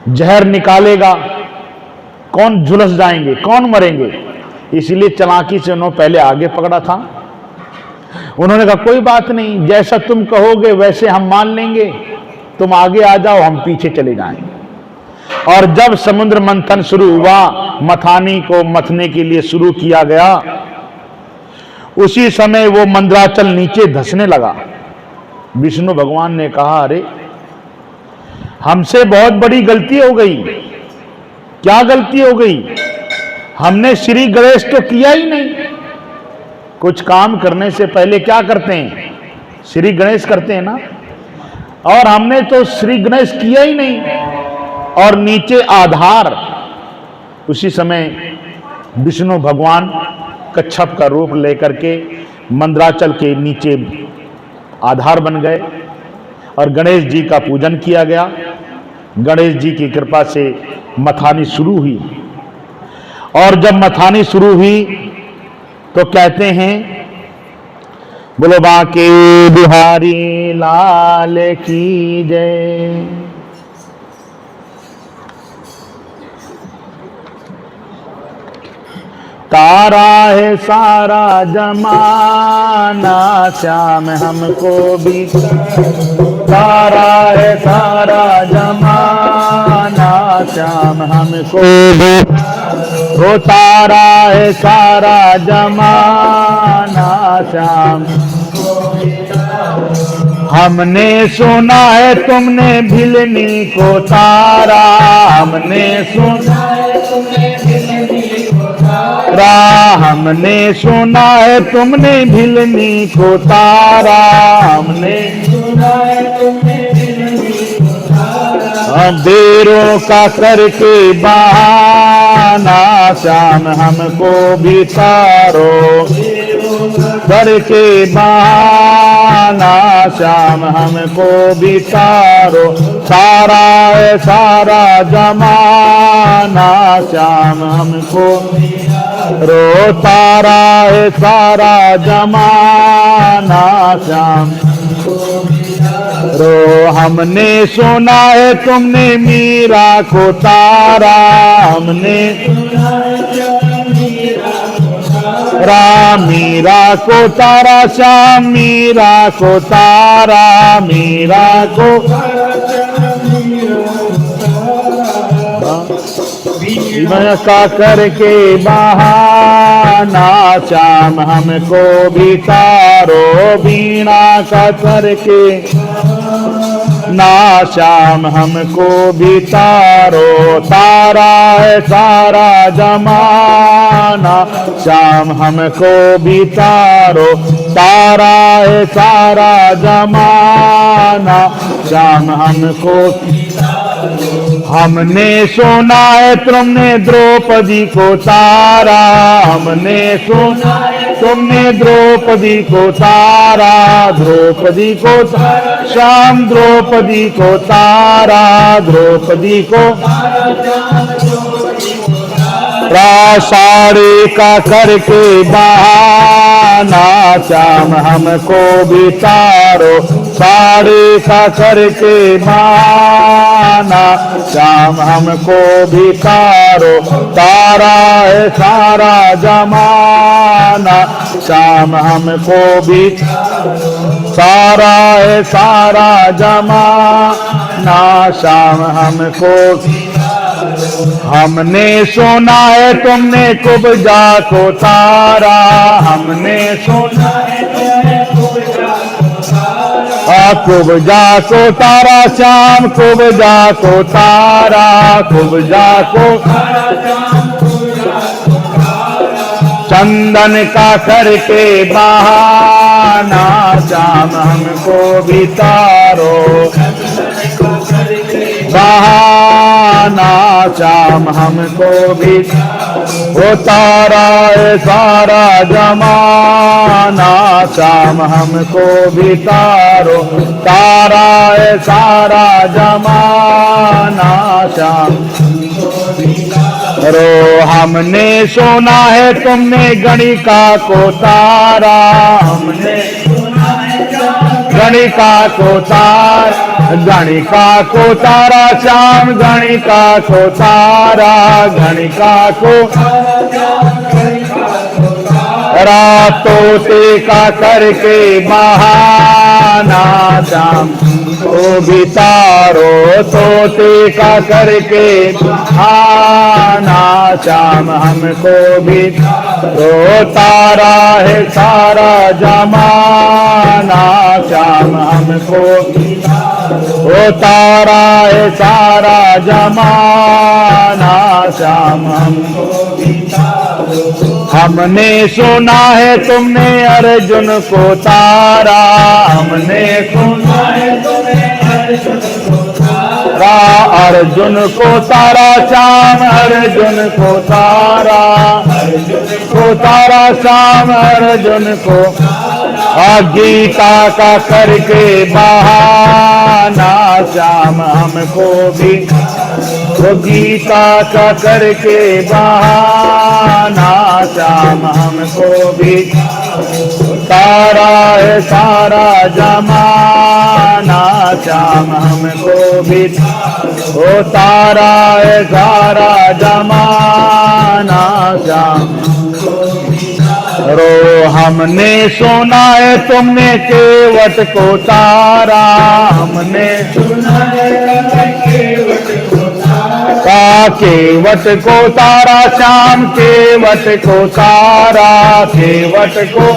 जहर निकालेगा, कौन झुलस जाएंगे, कौन मरेंगे, इसलिए चालाकी से उन्होंने पहले आगे पकड़ा था। उन्होंने कहा कोई बात नहीं, जैसा तुम कहोगे वैसे हम मान लेंगे, तुम आगे आ जाओ, हम पीछे चले जाएं। और जब समुद्र मंथन शुरू हुआ, मथानी को मथने के लिए शुरू किया गया, उसी समय वो मंदराचल नीचे धंसने लगा। विष्णु भगवान ने कहा अरे हमसे बहुत बड़ी गलती हो गई। क्या गलती हो गई? हमने श्री गणेश तो किया ही नहीं। कुछ काम करने से पहले क्या करते हैं? श्री गणेश करते हैं ना, और हमने तो श्री गणेश किया ही नहीं। और नीचे आधार, उसी समय विष्णु भगवान कच्छप का रूप लेकर के मंदराचल के नीचे आधार बन गए और गणेश जी का पूजन किया गया। गणेश जी की कृपा से मथानी शुरू हुई और जब मथानी शुरू हुई तो कहते हैं, बोलो बांके बिहारी लाल की जय। तारा है सारा जमाना श्याम हमको भी, तारा है सारा जमाना श्याम हमको भी, वो तारा है सारा जमाना श्याम। हमने सुना है तुमने भिलनी को तारा, हमने सुना है तुमने भिलनी को तारा, हमने सुना है तुमने भिलनी को तारा, हमने सुना है तुमने भिलनी को तारा। देरों का करके बहाना श्याम हमको भी तारो, करके बहाना श्याम हमको भी तारो। सारा है सारा जमाना श्याम हमको रो, तारा है सारा जमाना श्याम रो। हमने सुना है तुमने मीरा को तारा, हमने सुना है मीरा को तारा श्याम, मीरा को तारा, मीरा को का करके बहाना श्याम हमको भी तारो, बीणा का करके ना श्याम हमको भी तारो। तारा है सारा जमाना श्याम हमको भी तारो, तारा है सारा जमाना श्याम हमको। हमने सुना है तुमने द्रौपदी को तारा, हमने सुना है तुमने द्रौपदी को तारा, द्रौपदी को श्याम द्रौपदी को तारा, द्रौपदी को साड़ी का करके बहाना श्याम हमको भी तारो, साड़ी का करके बहाना श्याम हमको भी तारो। तारा है सारा जमाना श्याम हमको भी, सारा है सारा जमाना श्याम हमको। हमने सुना है तुमने कुब्जा को तारा, हमने सुना है तुमने कुब्जा को तारा श्याम, कुब्जा को तारा, कुब्जा को चंदन का करके बहाना श्याम हमको भी तारो, बहाना श्याम हमको भी। वो तारा है सारा जमाना श्याम हमको भी तारो, तारा है सारा जमाना श्याम रो। हमने सुना है तुमने गणिका को तारा, हमने गणिका को तारा, गणिका को तारा श्याम, गणिका को तारा, गणिका को तोते का करके बहाना श्याम को भी तारो, तोते का करके बहाना श्याम हमको भी तो। तारा है सारा जमाना श्याम हमको, ओ तारा है सारा जमाना श्याम हमको। हमने सुना है तुमने अर्जुन को तारा, हमने सुना है तुमने अर्जुन को तारा श्याम, अर्जुन को तारा, को तारा श्याम अर्जुन को। गीता का करके बहाना श्याम हमको भी वो गीता का करके बहाना, श्याम हमको भी तारा है सारा जमाना, श्याम हमको भी वो तारा है सारा जमाना, श्याम रो हमने सुना है तुमने केवट को तारा, हमने सुना है केवट को तारा, श्याम केवट को तारा, केवट को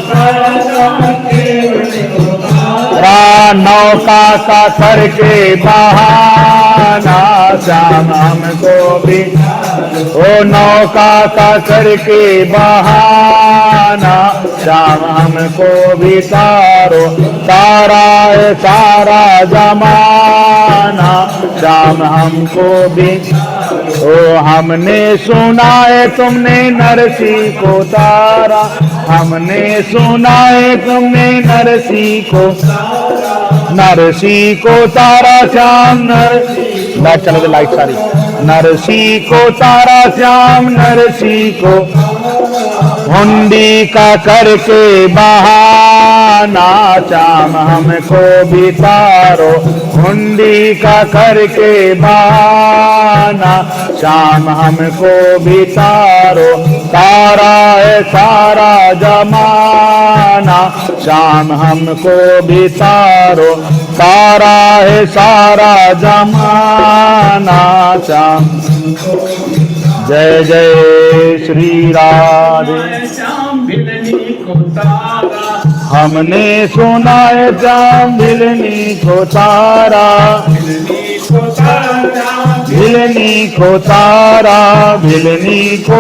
नौका का करके बहाना, श्याम हमको भी ओ नौका का करके बहाना, श्याम हमको भी तारो तारा है सारा जमाना, श्याम हमको भी ओ हमने सुना है तुमने नरसी को तारा, हमने सुना है तुमने नरसी को तारा, श्याम लाइट चलो लाइट सारी, नरसी को तारा श्याम नरसी को हुंडी का करके बहाना, श्याम हमको भी तारो हुंडी का करके बहाना, श्याम हमको भी तारो तारा है सारा जमाना, श्याम हमको भी तारो तारा है सारा जमाना, श्याम जय जय श्री राधे। श्याम भिलनी को तारा, हमने सुना है श्याम भिलनी को तारा, भिलनी को तारा, भिलनी को तारा, भिलनी को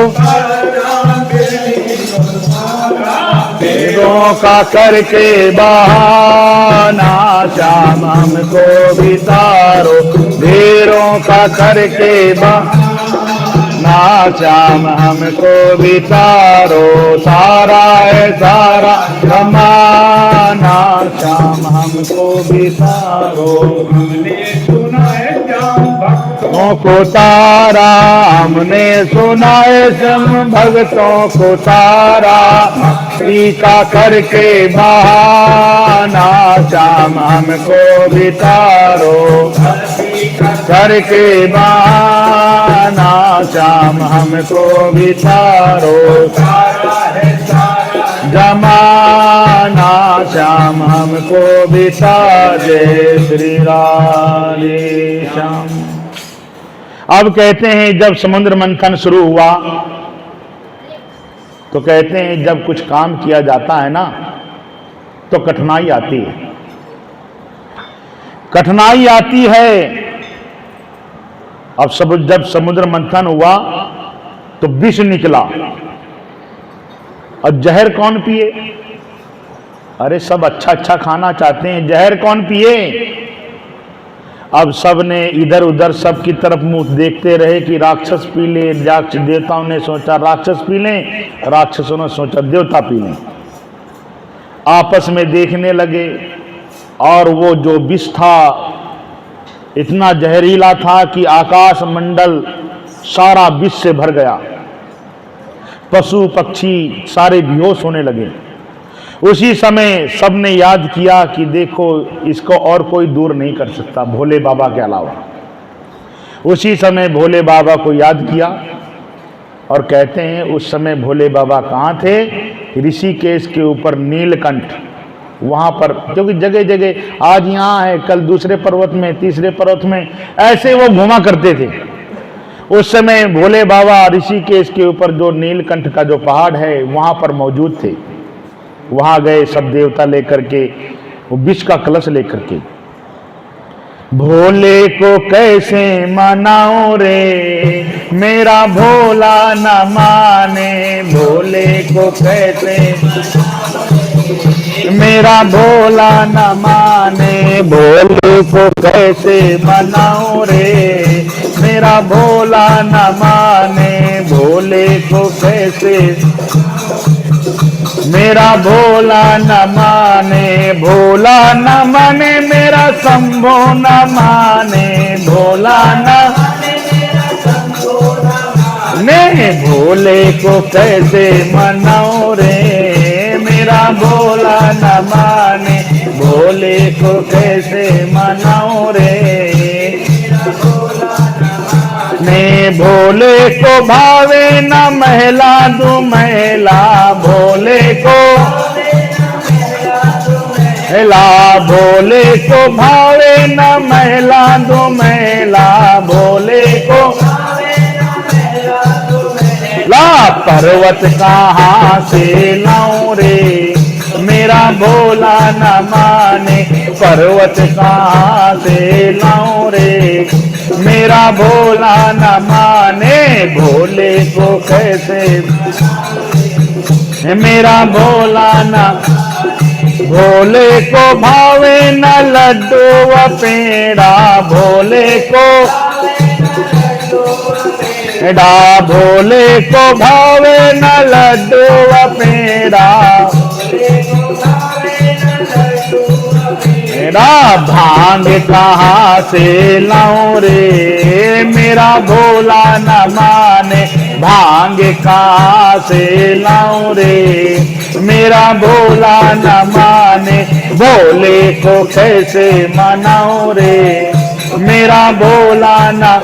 पेड़ों का करके बहाना, श्याम हमको भी तारो ढेरों का करके बहाना, श्याम हमको भी तारो तारा है सारा जमाना, श्याम हमको भी तारो हमने सुना है श्याम भक्तों को तारा, हमने सुना है श्याम भक्तों को तारा, भक्ति का करके बहाना, श्याम हमको भी तारो करके बहाना, श्याम हमको भी तारो जमाना, श्याम हमको भी तारे श्री राधे श्याम। अब कहते हैं जब समुद्र मंथन शुरू हुआ तो कहते हैं जब कुछ काम किया जाता है ना तो कठिनाई आती है, कठिनाई आती है। अब जब समुद्र मंथन हुआ तो विष निकला और जहर कौन पिए? अरे सब अच्छा अच्छा खाना चाहते हैं, जहर कौन पिए? अब सब ने इधर उधर सब की तरफ मुंह देखते रहे कि राक्षस पी ले, राक्षस देवताओं ने सोचा राक्षस पी लें, राक्षसों ने सोचा देवता पी लें, आपस में देखने लगे और वो जो विष था इतना जहरीला था कि आकाश मंडल सारा विष से भर गया, पशु पक्षी सारे बेहोश होने लगे। उसी समय सबने याद किया कि देखो इसको और कोई दूर नहीं कर सकता भोले बाबा के अलावा। उसी समय भोले बाबा को याद किया और कहते हैं उस समय भोले बाबा कहाँ थे? ऋषिकेश के ऊपर नीलकंठ, वहाँ पर, क्योंकि जगह जगह आज यहाँ है कल दूसरे पर्वत में, तीसरे पर्वत में, ऐसे वो घुमा करते थे। उस समय भोले बाबा ऋषिकेश के ऊपर जो नीलकंठ का जो पहाड़ है वहाँ पर मौजूद थे। वहाँ गए सब देवता लेकर के, वो विष का कलश लेकर के। भोले को कैसे मनाऊं रे मेरा भोला न माने, भोले को कैसे मेरा भोला न माने, भोले को कैसे मनाऊं रे मेरा भोला न माने, भोले को कैसे मेरा भोला न माने, भोला न माने मेरा शंभो न माने, भोला न भोले को कैसे मनाऊं रे, मेरा भोला न माने, भोले को कैसे मनाऊं रे। मैं भोले को भावे न महिला दू महिला, भोले को महिला, भोले को भावे न महिला दो महिला, भोले को ला पर्वत कहाँ से लाऊं रे, मेरा भोला न माने, पर्वत कहाँ से लाऊं रे, मेरा भोला न माने, भोले को कैसे, मेरा भोला न, भोले को भावे न लड्डू व पेड़ा, भोले को पेड़ा, भोले को भावे न लड्डू व पेड़ा, मेरा भांग कहाँ से लाऊं रे, मेरा भोला न माने, भांग कहाँ से लाऊं रे, मेरा भोला न माने, भोले को कैसे मनाऊं रे, मेरा भोला न,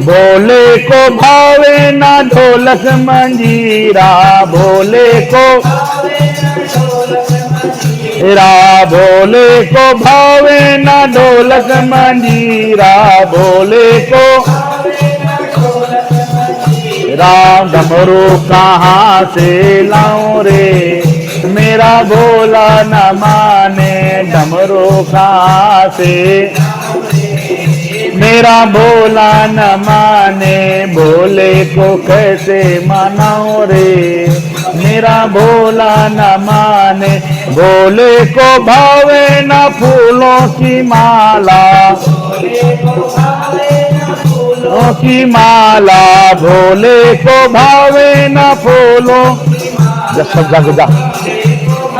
भोले को भावे न ढोलक मंजीरा, भोले को रा, भोले को भावे न ढोलक मंजीरा, भोले को राम, डमरू कहाँ से लाऊं रे, मेरा भोला न माने, डमरू कहाँ से, मेरा भोला न माने, भोले को कैसे मनाऊं रे, मेरा भोला न माने, भोले को भावे न फूलों की माला, फूलों की माला, भोले को भावे न फूलों,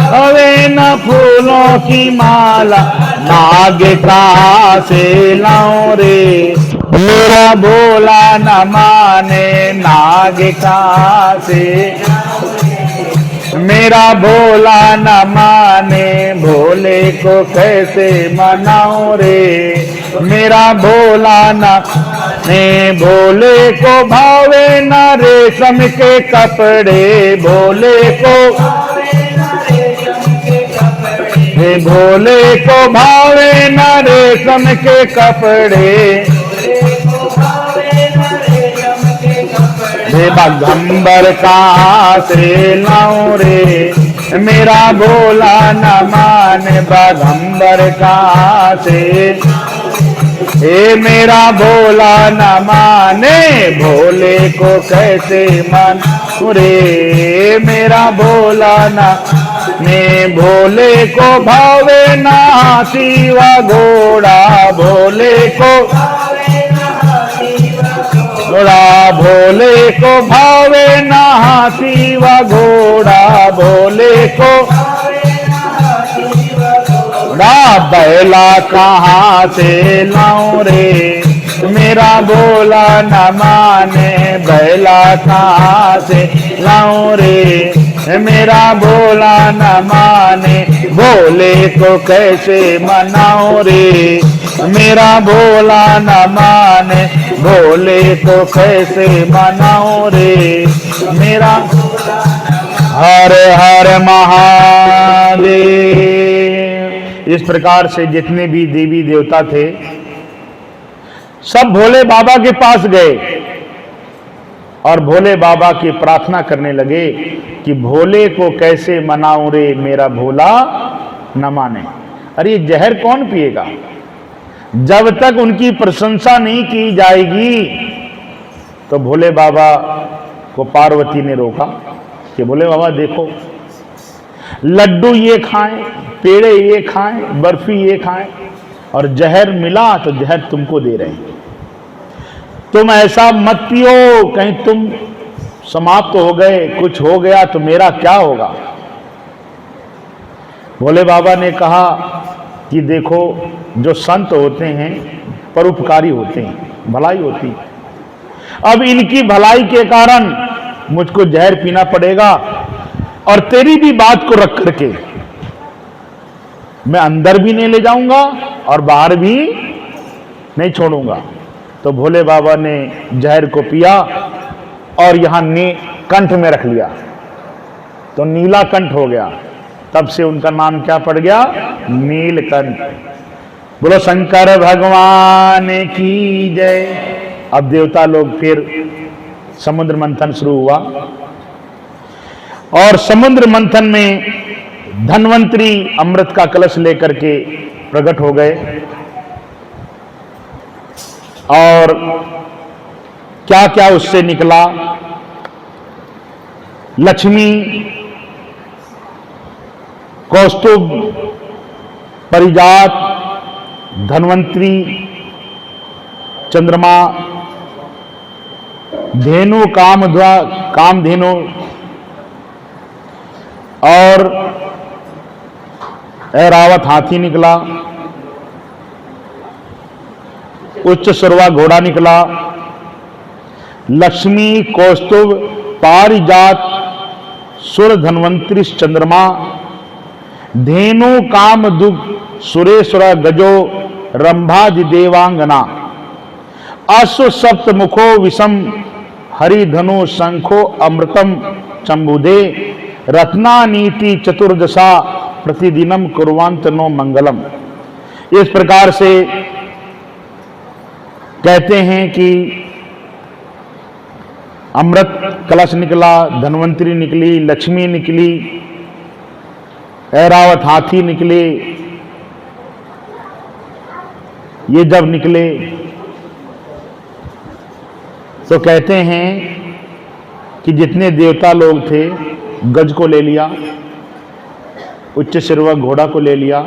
भावे न फूलों की माला, नाग कहाँ से लाऊं रे, मेरा भोला न माने, नाग कहाँ से, मेरा भोला न माने, भोले को कैसे मनाऊं रे, मेरा भोला न, मैं भोले को भावे न रेशम के कपड़े, भोले को, मैं भोले को भावे न रेशम के कपड़े, बाघंबर कहाँ से लाऊं रे, मेरा भोला न माने, बाघंबर कहाँ से, हे मेरा भोला न माने, भोले को कैसे मानूं रे, मेरा भोला न, मैं भोले को भावे ना हाथी व घोड़ा, भोले को घोड़ा, भोले को भावे ना हाथी व घोड़ा, भोले को घोड़ा, बैला कहाँ से लाऊं रे, मेरा भोला न माने, बैला कहाँ से लाऊं रे, मेरा भोला न माने, भोले को कैसे मनाऊं रे, मेरा भोला न माने, भोले को कैसे मनाऊं रे, मेरा हर हर महादेव। इस प्रकार से जितने भी देवी देवता थे सब भोले बाबा के पास गए और भोले बाबा की प्रार्थना करने लगे कि भोले को कैसे मनाऊं रे, मेरा भोला न माने। अरे जहर कौन पिएगा? जब तक उनकी प्रशंसा नहीं की जाएगी। तो भोले बाबा को पार्वती ने रोका कि भोले बाबा देखो, लड्डू ये खाएं, पेड़े ये खाएं, बर्फी ये खाएं, और जहर मिला तो जहर तुमको दे रहे हैं। तुम ऐसा मत पियो, कहीं तुम समाप्त हो गए, कुछ हो गया तो मेरा क्या होगा। भोले बाबा ने कहा कि देखो, जो संत होते हैं परोपकारी होते हैं, भलाई होती है। अब इनकी भलाई के कारण मुझको जहर पीना पड़ेगा और तेरी भी बात को रख करके मैं अंदर भी नहीं ले जाऊंगा और बाहर भी नहीं छोड़ूंगा। तो भोले बाबा ने जहर को पिया और यहां कंठ में रख लिया, तो नीला कंठ हो गया। तब से उनका नाम क्या पड़ गया? नीलकंठ। बोलो शंकर भगवान की जय। अब देवता लोग फिर समुद्र मंथन शुरू हुआ और समुद्र मंथन में धन्वंतरी अमृत का कलश लेकर के प्रकट हो गए और क्या क्या उससे निकला। लक्ष्मी, कौस्तुभ, परिजात, धन्वंतरी, चंद्रमा, धेनु, कामधेनु और ऐरावत हाथी निकला। उच्च सुरवा घोड़ा निकला। लक्ष्मी, कौस्तुभ, पारिजात, सुर, धन्वंतरी, चंद्रमा, धेनु, कामधुक, सुरेश्वर, गजो, रंभादि देवांगना, अश्व सप्त मुखो विषम, हरिधनु, शंखो, अमृतम, चंबुदे, रत्नानीति चतुर्दशा, प्रतिदिनम कुर्वांत नो मंगलम। इस प्रकार से कहते हैं कि अमृत कलश निकला, धन्वंतरी निकली, लक्ष्मी निकली, ऐरावत हाथी निकले। ये जब निकले तो कहते हैं कि जितने देवता लोग थे गज को ले लिया, उच्च सिरवा घोड़ा को ले लिया,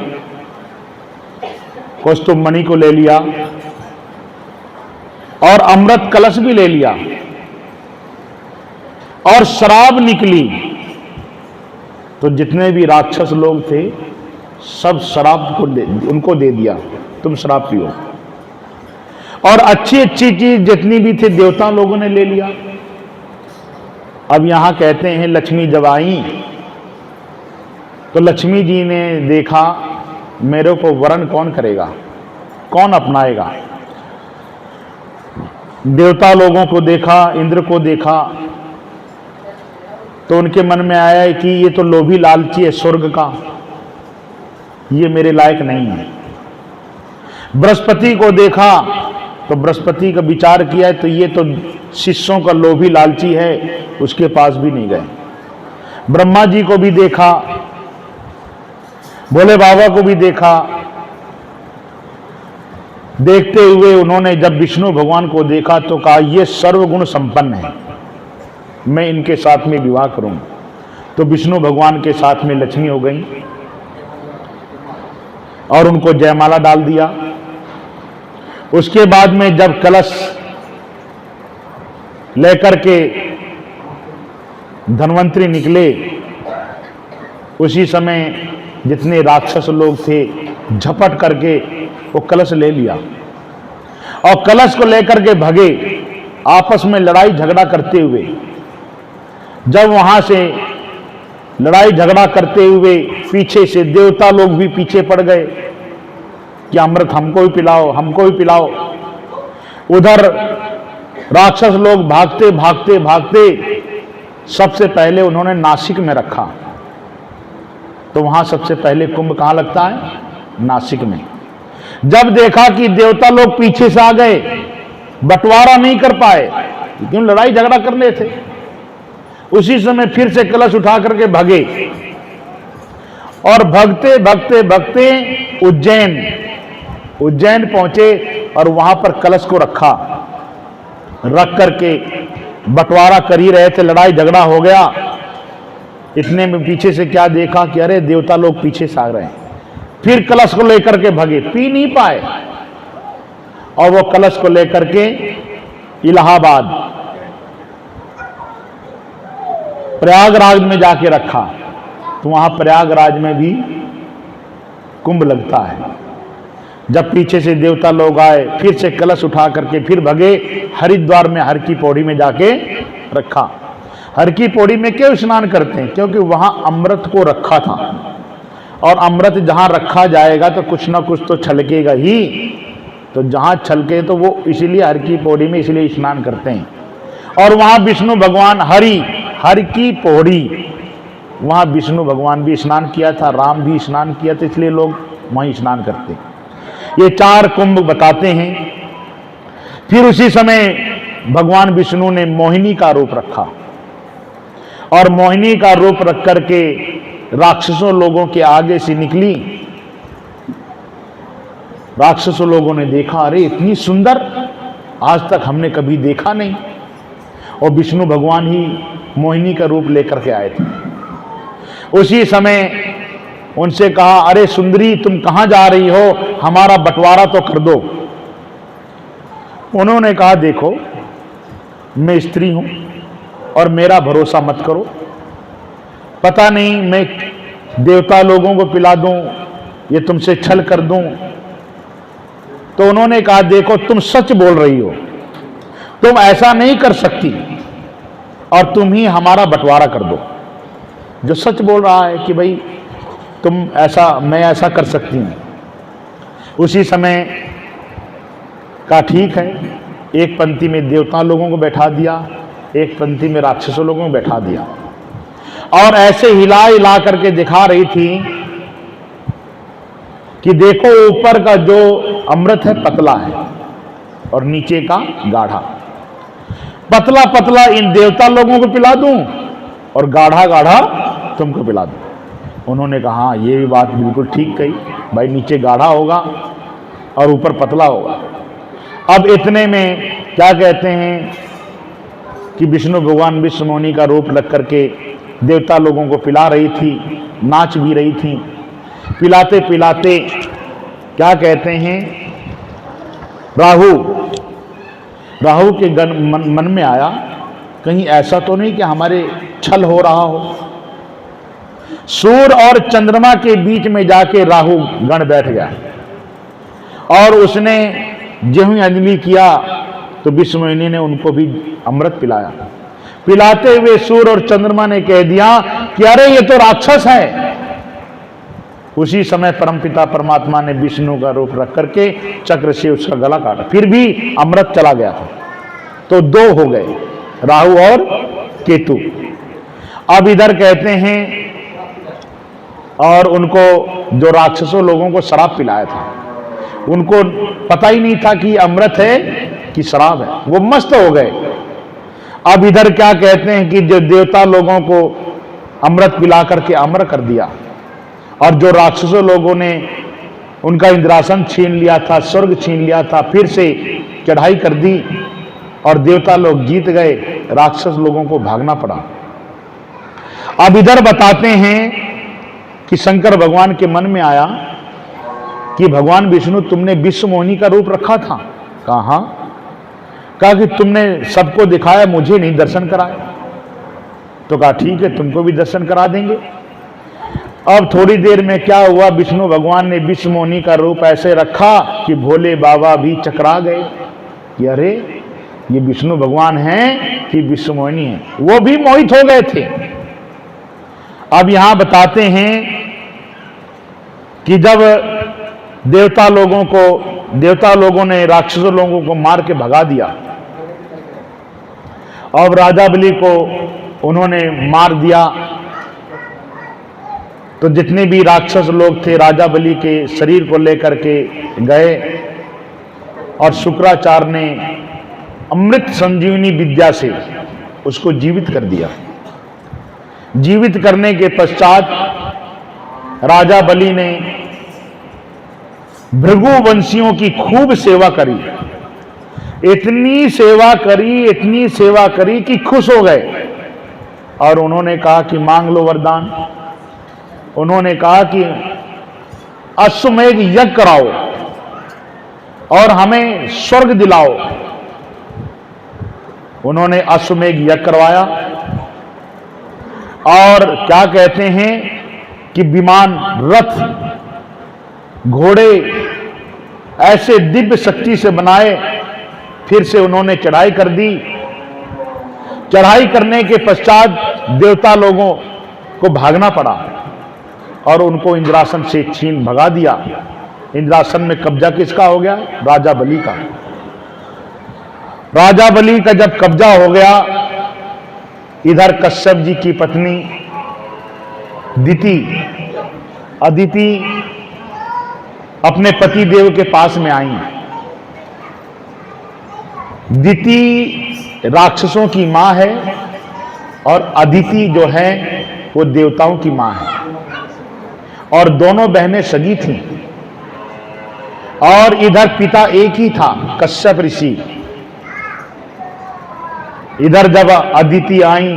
कौस्तुभ मणि को ले लिया और अमृत कलश भी ले लिया और शराब निकली। तो जितने भी राक्षस लोग थे सब शराब को उनको दे दिया, तुम शराब पियो। और अच्छी अच्छी चीज जितनी भी थी देवता लोगों ने ले लिया। अब यहां कहते हैं लक्ष्मी जब आई तो लक्ष्मी जी ने देखा मेरे को वरण कौन करेगा, कौन अपनाएगा। देवता लोगों को देखा, इंद्र को देखा, तो उनके मन में आया कि ये तो लोभी लालची है स्वर्ग का, ये मेरे लायक नहीं है। बृहस्पति को देखा तो बृहस्पति का विचार किया तो ये तो शिष्यों का लोभी लालची है, उसके पास भी नहीं गए। ब्रह्मा जी को भी देखा, भोले बाबा को भी देखा। देखते हुए उन्होंने जब विष्णु भगवान को देखा तो कहा ये सर्वगुण संपन्न है, मैं इनके साथ में विवाह करूं। तो विष्णु भगवान के साथ में लक्ष्मी हो गई और उनको जयमाला डाल दिया। उसके बाद में जब कलश लेकर के धन्वंतरी निकले, उसी समय जितने राक्षस लोग थे झपट करके वो कलश ले लिया और कलश को लेकर के भगे, आपस में लड़ाई झगड़ा करते हुए। जब वहां से लड़ाई झगड़ा करते हुए पीछे से देवता लोग भी पीछे पड़ गए कि अमृत हमको भी पिलाओ, हमको भी पिलाओ। उधर राक्षस लोग भागते भागते भागते सबसे पहले उन्होंने नासिक में रखा। तो वहां सबसे पहले कुंभ कहां लगता है? नासिक में। जब देखा कि देवता लोग पीछे से आ गए, बंटवारा नहीं कर पाए क्यों लड़ाई झगड़ा कर रहे थे, उसी समय फिर से कलश उठा करके भागे और भगते भगते भगते उज्जैन पहुंचे और वहां पर कलश को रख करके बंटवारा कर ही रहे थे, लड़ाई झगड़ा हो गया। इतने में पीछे से क्या देखा कि अरे देवता लोग पीछे से आ रहे हैं। फिर कलश को लेकर के भगे, पी नहीं पाए और वो कलश को लेकर के इलाहाबाद प्रयागराज में जाके रखा। तो वहां प्रयागराज में भी कुंभ लगता है। जब पीछे से देवता लोग आए, फिर से कलश उठा करके फिर भगे, हरिद्वार में हर की पौड़ी में जाके रखा। हर की पौड़ी में क्यों स्नान करते हैं? क्योंकि वहां अमृत को रखा था, और अमृत जहां रखा जाएगा तो कुछ ना कुछ तो छलकेगा ही। तो जहां छलके तो वो इसीलिए हर की पौड़ी में इसलिए स्नान करते हैं। और वहां विष्णु भगवान हर की पौड़ी, वहां विष्णु भगवान भी स्नान किया था, राम भी स्नान किया था, इसलिए लोग वहीं स्नान करते हैं। ये 4 कुंभ बताते हैं। फिर उसी समय भगवान विष्णु ने मोहिनी का रूप रखा, और मोहिनी का रूप रख करके राक्षसों लोगों के आगे से निकली। राक्षसों लोगों ने देखा, अरे इतनी सुंदर आज तक हमने कभी देखा नहीं, और विष्णु भगवान ही मोहिनी का रूप लेकर के आए थे। उसी समय उनसे कहा, अरे सुंदरी तुम कहां जा रही हो, हमारा बंटवारा तो कर दो। उन्होंने कहा, देखो मैं स्त्री हूं और मेरा भरोसा मत करो, पता नहीं मैं देवता लोगों को पिला दूं, ये तुमसे छल कर दूं। तो उन्होंने कहा, देखो तुम सच बोल रही हो, तुम ऐसा नहीं कर सकती, और तुम ही हमारा बंटवारा कर दो। जो सच बोल रहा है कि भाई तुम ऐसा, मैं ऐसा कर सकती हूं। उसी समय का ठीक है, एक पंक्ति में देवता लोगों को बैठा दिया, एक पंक्ति में राक्षसों लोगों को बैठा दिया, और ऐसे हिला हिला करके दिखा रही थी कि देखो ऊपर का जो अमृत है पतला है और नीचे का गाढ़ा। पतला पतला इन देवता लोगों को पिला दूं और गाढ़ा गाढ़ा तुमको पिला दूं। उन्होंने कहा, हाँ ये भी बात बिल्कुल ठीक कही, भाई नीचे गाढ़ा होगा और ऊपर पतला होगा। अब इतने में क्या कहते हैं कि विष्णु भगवान विश्व मोहिनी का रूप रख करके देवता लोगों को पिला रही थी, नाच भी रही थी। पिलाते पिलाते क्या कहते हैं, राहु के मन में आया, कहीं ऐसा तो नहीं कि हमारे छल हो रहा हो। सूर्य और चंद्रमा के बीच में जाके राहु गण बैठ गया, और उसने जो ही अंजलि किया तो विश्व मोहिनी ने उनको भी अमृत पिलाया। पिलाते हुए सूर्य और चंद्रमा ने कह दिया कि अरे ये तो राक्षस है। उसी समय परमपिता परमात्मा ने विष्णु का रूप रख करके चक्र से उसका गला काटा, फिर भी अमृत चला गया था। तो 2 हो गए, राहु और केतु। अब इधर कहते हैं, और उनको जो राक्षसों लोगों को शराब पिलाया था, उनको पता ही नहीं था कि अमृत है कि शराब है, वो मस्त हो गए। अब इधर क्या कहते हैं कि जो देवता लोगों को अमृत पिला करके अमर कर दिया, और जो राक्षसों लोगों ने उनका इंद्रासन छीन लिया था, स्वर्ग छीन लिया था, फिर से चढ़ाई कर दी और देवता लोग जीत गए, राक्षस लोगों को भागना पड़ा। अब इधर बताते हैं कि शंकर भगवान के मन में आया कि भगवान विष्णु तुमने विश्व मोहिनी का रूप रखा था। कहा कि तुमने सबको दिखाया, मुझे नहीं दर्शन कराया। तो कहा ठीक है, तुमको भी दर्शन करा देंगे। अब थोड़ी देर में क्या हुआ, विष्णु भगवान ने विश्व मोहिनी का रूप ऐसे रखा कि भोले बाबा भी चकरा गए कि अरे ये विष्णु भगवान हैं कि विश्व मोहिनी है, वो भी मोहित हो गए थे। अब यहां बताते हैं कि जब देवता लोगों ने राक्षसों लोगों को मार के भगा दिया, और राजा बलि को उन्होंने मार दिया, तो जितने भी राक्षस लोग थे राजा बलि के शरीर को लेकर के गए, और शुक्राचार्य ने अमृत संजीवनी विद्या से उसको जीवित कर दिया। जीवित करने के पश्चात राजा बलि ने भृगुवंशियों की खूब सेवा करी, इतनी सेवा करी कि खुश हो गए, और उन्होंने कहा कि मांग लो वरदान। उन्होंने कहा कि अश्वमेध यज्ञ कराओ और हमें स्वर्ग दिलाओ। उन्होंने अश्वमेध यज्ञ करवाया, और क्या कहते हैं कि विमान, रथ, घोड़े ऐसे दिव्य शक्ति से बनाए, फिर से उन्होंने चढ़ाई कर दी। चढ़ाई करने के पश्चात देवता लोगों को भागना पड़ा और उनको इंद्रासन से छीन भगा दिया। इंद्रासन में कब्जा किसका हो गया? राजा बलि का। राजा बलि का जब कब्जा हो गया, इधर कश्यप जी की पत्नी अदिति अपने पति देव के पास में आई। दिति राक्षसों की मां है और अदिति जो है वो देवताओं की मां है, और दोनों बहनें सगी थीं। और इधर पिता एक ही था, कश्यप ऋषि। इधर जब अदिति आई,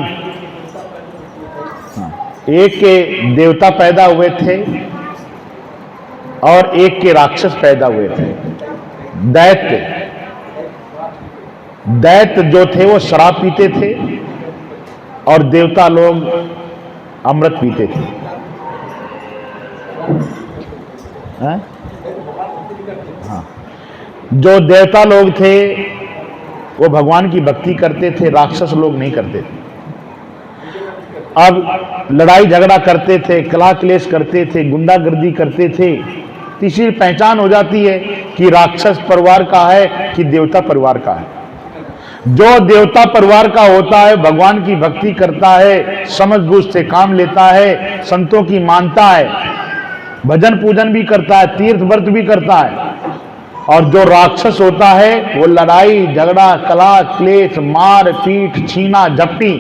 एक के देवता पैदा हुए थे और एक के राक्षस पैदा हुए थे, दैत्य जो थे वो शराब पीते थे और देवता लोग अमृत पीते थे। हाँ? जो देवता लोग थे वो भगवान की भक्ति करते थे, राक्षस लोग नहीं करते थे। अब लड़ाई झगड़ा करते थे, कलह क्लेश करते थे, गुंडागर्दी करते थे। तीसरी पहचान हो जाती है कि राक्षस परिवार का है कि देवता परिवार का है। जो देवता परिवार का होता है, भगवान की भक्ति करता है, समझ बूझ से काम लेता है, संतों की मानता है, भजन पूजन भी करता है, तीर्थ व्रत भी करता है। और जो राक्षस होता है वो लड़ाई झगड़ा, कलह क्लेश, मार पीट, छीना झपटी,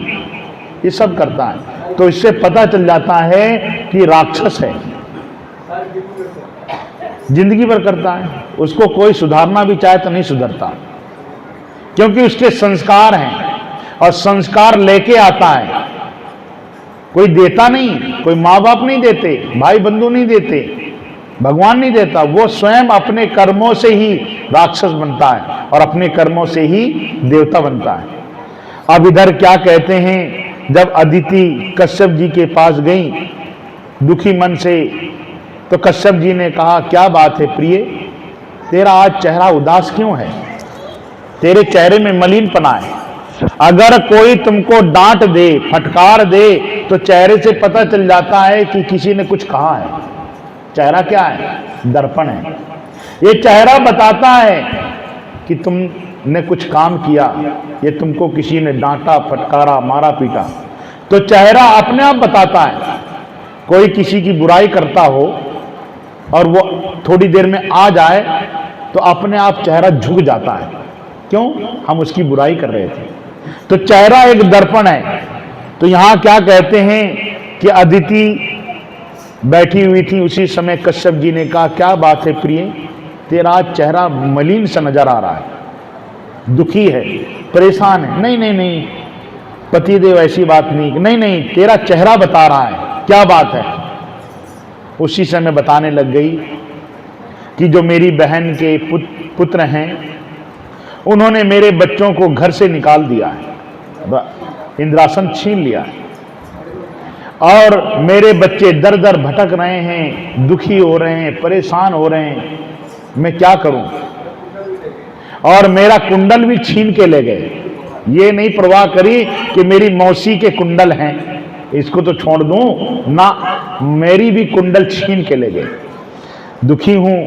ये सब करता है। तो इससे पता चल जाता है कि राक्षस है, जिंदगी भर करता है। उसको कोई सुधारना भी चाहे तो नहीं सुधरता, क्योंकि उसके संस्कार हैं और संस्कार लेके आता है। कोई देता नहीं, कोई माँ बाप नहीं देते, भाई बंधु नहीं देते, भगवान नहीं देता। वो स्वयं अपने कर्मों से ही राक्षस बनता है और अपने कर्मों से ही देवता बनता है। अब इधर क्या कहते हैं, जब अदिति कश्यप जी के पास गई दुखी मन से, तो कश्यप जी ने कहा, क्या बात है प्रिय, तेरा आज चेहरा उदास क्यों है? तेरे चेहरे में मलिनपना है। अगर कोई तुमको डांट दे, फटकार दे, तो चेहरे से पता चल जाता है कि किसी ने कुछ कहा है। चेहरा क्या है? दर्पण है। ये चेहरा बताता है कि तुमने कुछ काम किया, ये तुमको किसी ने डांटा, फटकारा, मारा पीटा, तो चेहरा अपने आप बताता है। कोई किसी की बुराई करता हो और वो थोड़ी देर में आ जाए तो अपने आप चेहरा झुक जाता है। क्यों? हम उसकी बुराई कर रहे थे। तो चेहरा एक दर्पण है। तो यहां क्या कहते हैं कि अदिति बैठी हुई थी, उसी समय कश्यप जी ने कहा, क्या बात है प्रिय, तेरा चेहरा मलिन सा नजर आ रहा है, दुखी है, परेशान है। नहीं नहीं नहीं पतिदेव, ऐसी बात नहीं। नहीं नहीं, तेरा चेहरा बता रहा है, क्या बात है? उसी समय बताने लग गई कि जो मेरी बहन के पुत्र हैं, उन्होंने मेरे बच्चों को घर से निकाल दिया है, इंद्रासन छीन लिया है, और मेरे बच्चे दर दर भटक रहे हैं, दुखी हो रहे हैं, परेशान हो रहे हैं। मैं क्या करूं? और मेरा कुंडल भी छीन के ले गए। ये नहीं परवाह करी कि मेरी मौसी के कुंडल हैं, इसको तो छोड़ दूं ना, मेरी भी कुंडल छीन के ले गए। दुखी हूं,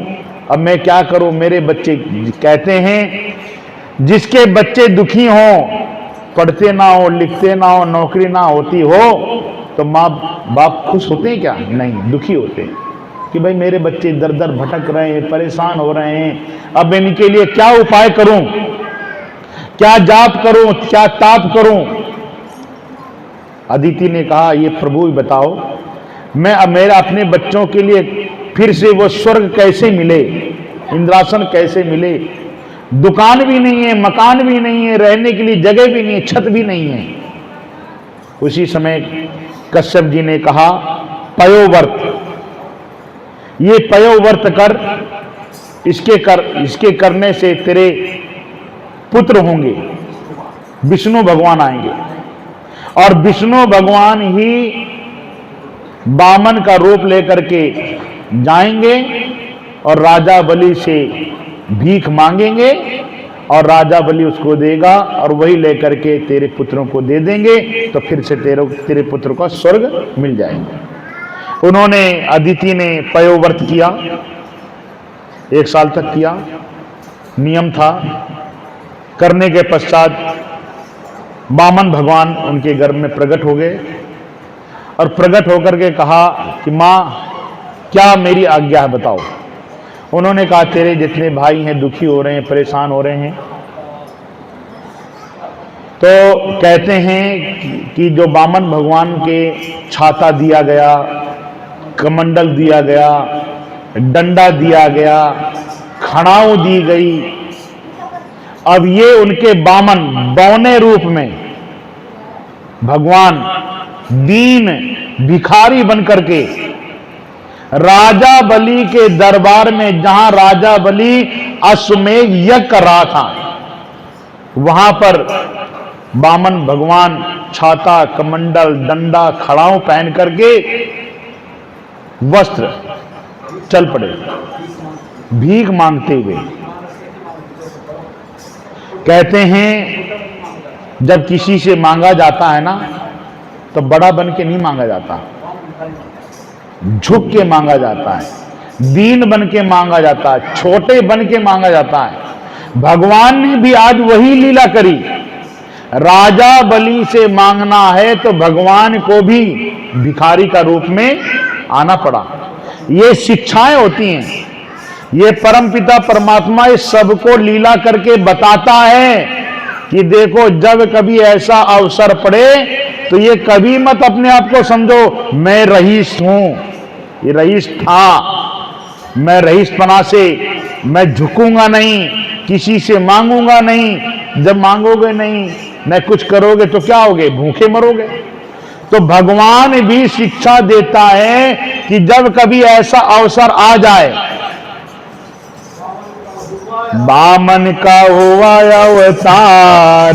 अब मैं क्या करूं? मेरे बच्चे, कहते हैं जिसके बच्चे दुखी हों, पढ़ते ना हो, लिखते ना हो, नौकरी ना होती हो, तो माँ बाप खुश होते हैं क्या? नहीं, दुखी होते हैं कि भाई मेरे बच्चे दर दर भटक रहे हैं, परेशान हो रहे हैं, अब इनके लिए क्या उपाय करूं, क्या जाप करूं, क्या ताप करूं? अदिति ने कहा, ये प्रभु ही बताओ, मैं अब मेरा अपने बच्चों के लिए फिर से वो स्वर्ग कैसे मिले, इंद्रासन कैसे मिले? दुकान भी नहीं है, मकान भी नहीं है, रहने के लिए जगह भी नहीं है, छत भी नहीं है। उसी समय कश्यप जी ने कहा, पयोव्रत, ये पयोव्रत कर, इसके करने से तेरे पुत्र होंगे, विष्णु भगवान आएंगे, और विष्णु भगवान ही वामन का रूप लेकर के जाएंगे और राजा बलि से भीख मांगेंगे और राजा बलि उसको देगा और वही लेकर के तेरे पुत्रों को दे देंगे, तो फिर से तेरे पुत्र को स्वर्ग मिल जाएगा। उन्होंने, अदिति ने पयोव्रत किया, 1 साल तक किया, नियम था। करने के पश्चात वामन भगवान उनके गर्भ में प्रकट हो गए और प्रकट होकर के कहा कि माँ क्या मेरी आज्ञा है बताओ। उन्होंने कहा तेरे जितने भाई हैं दुखी हो रहे हैं, परेशान हो रहे हैं, तो कहते हैं कि जो वामन भगवान के छाता दिया गया, कमंडल दिया गया, डंडा दिया गया, खड़ाऊ दी गई, अब ये उनके वामन बौने रूप में भगवान दीन भिखारी बनकर के राजा बलि के दरबार में, जहां राजा बलि अश्वमेध यज्ञ कर रहा था, वहां पर वामन भगवान छाता, कमंडल, डंडा, खड़ाऊ पहन करके वस्त्र चल पड़े भीख मांगते हुए। कहते हैं जब किसी से मांगा जाता है ना, तो बड़ा बन के नहीं मांगा जाता, झुक के मांगा जाता है, दीन बन के मांगा जाता है, छोटे बन के मांगा जाता है। भगवान ने भी आज वही लीला करी। राजा बलि से मांगना है तो भगवान को भी भिखारी का रूप में आना पड़ा। ये शिक्षाएं होती हैं, ये परमपिता परमात्मा इस सबको लीला करके बताता है कि देखो जब कभी ऐसा अवसर पड़े तो ये कभी मत अपने आप को समझो मैं रईस हूं, ये रईस था, मैं रईसपना से मैं झुकूंगा नहीं, किसी से मांगूंगा नहीं। जब मांगोगे नहीं, न कुछ करोगे तो क्या होगे, भूखे मरोगे। तो भगवान भी शिक्षा देता है कि जब कभी ऐसा अवसर आ जाए, वामन का हुआ अवतार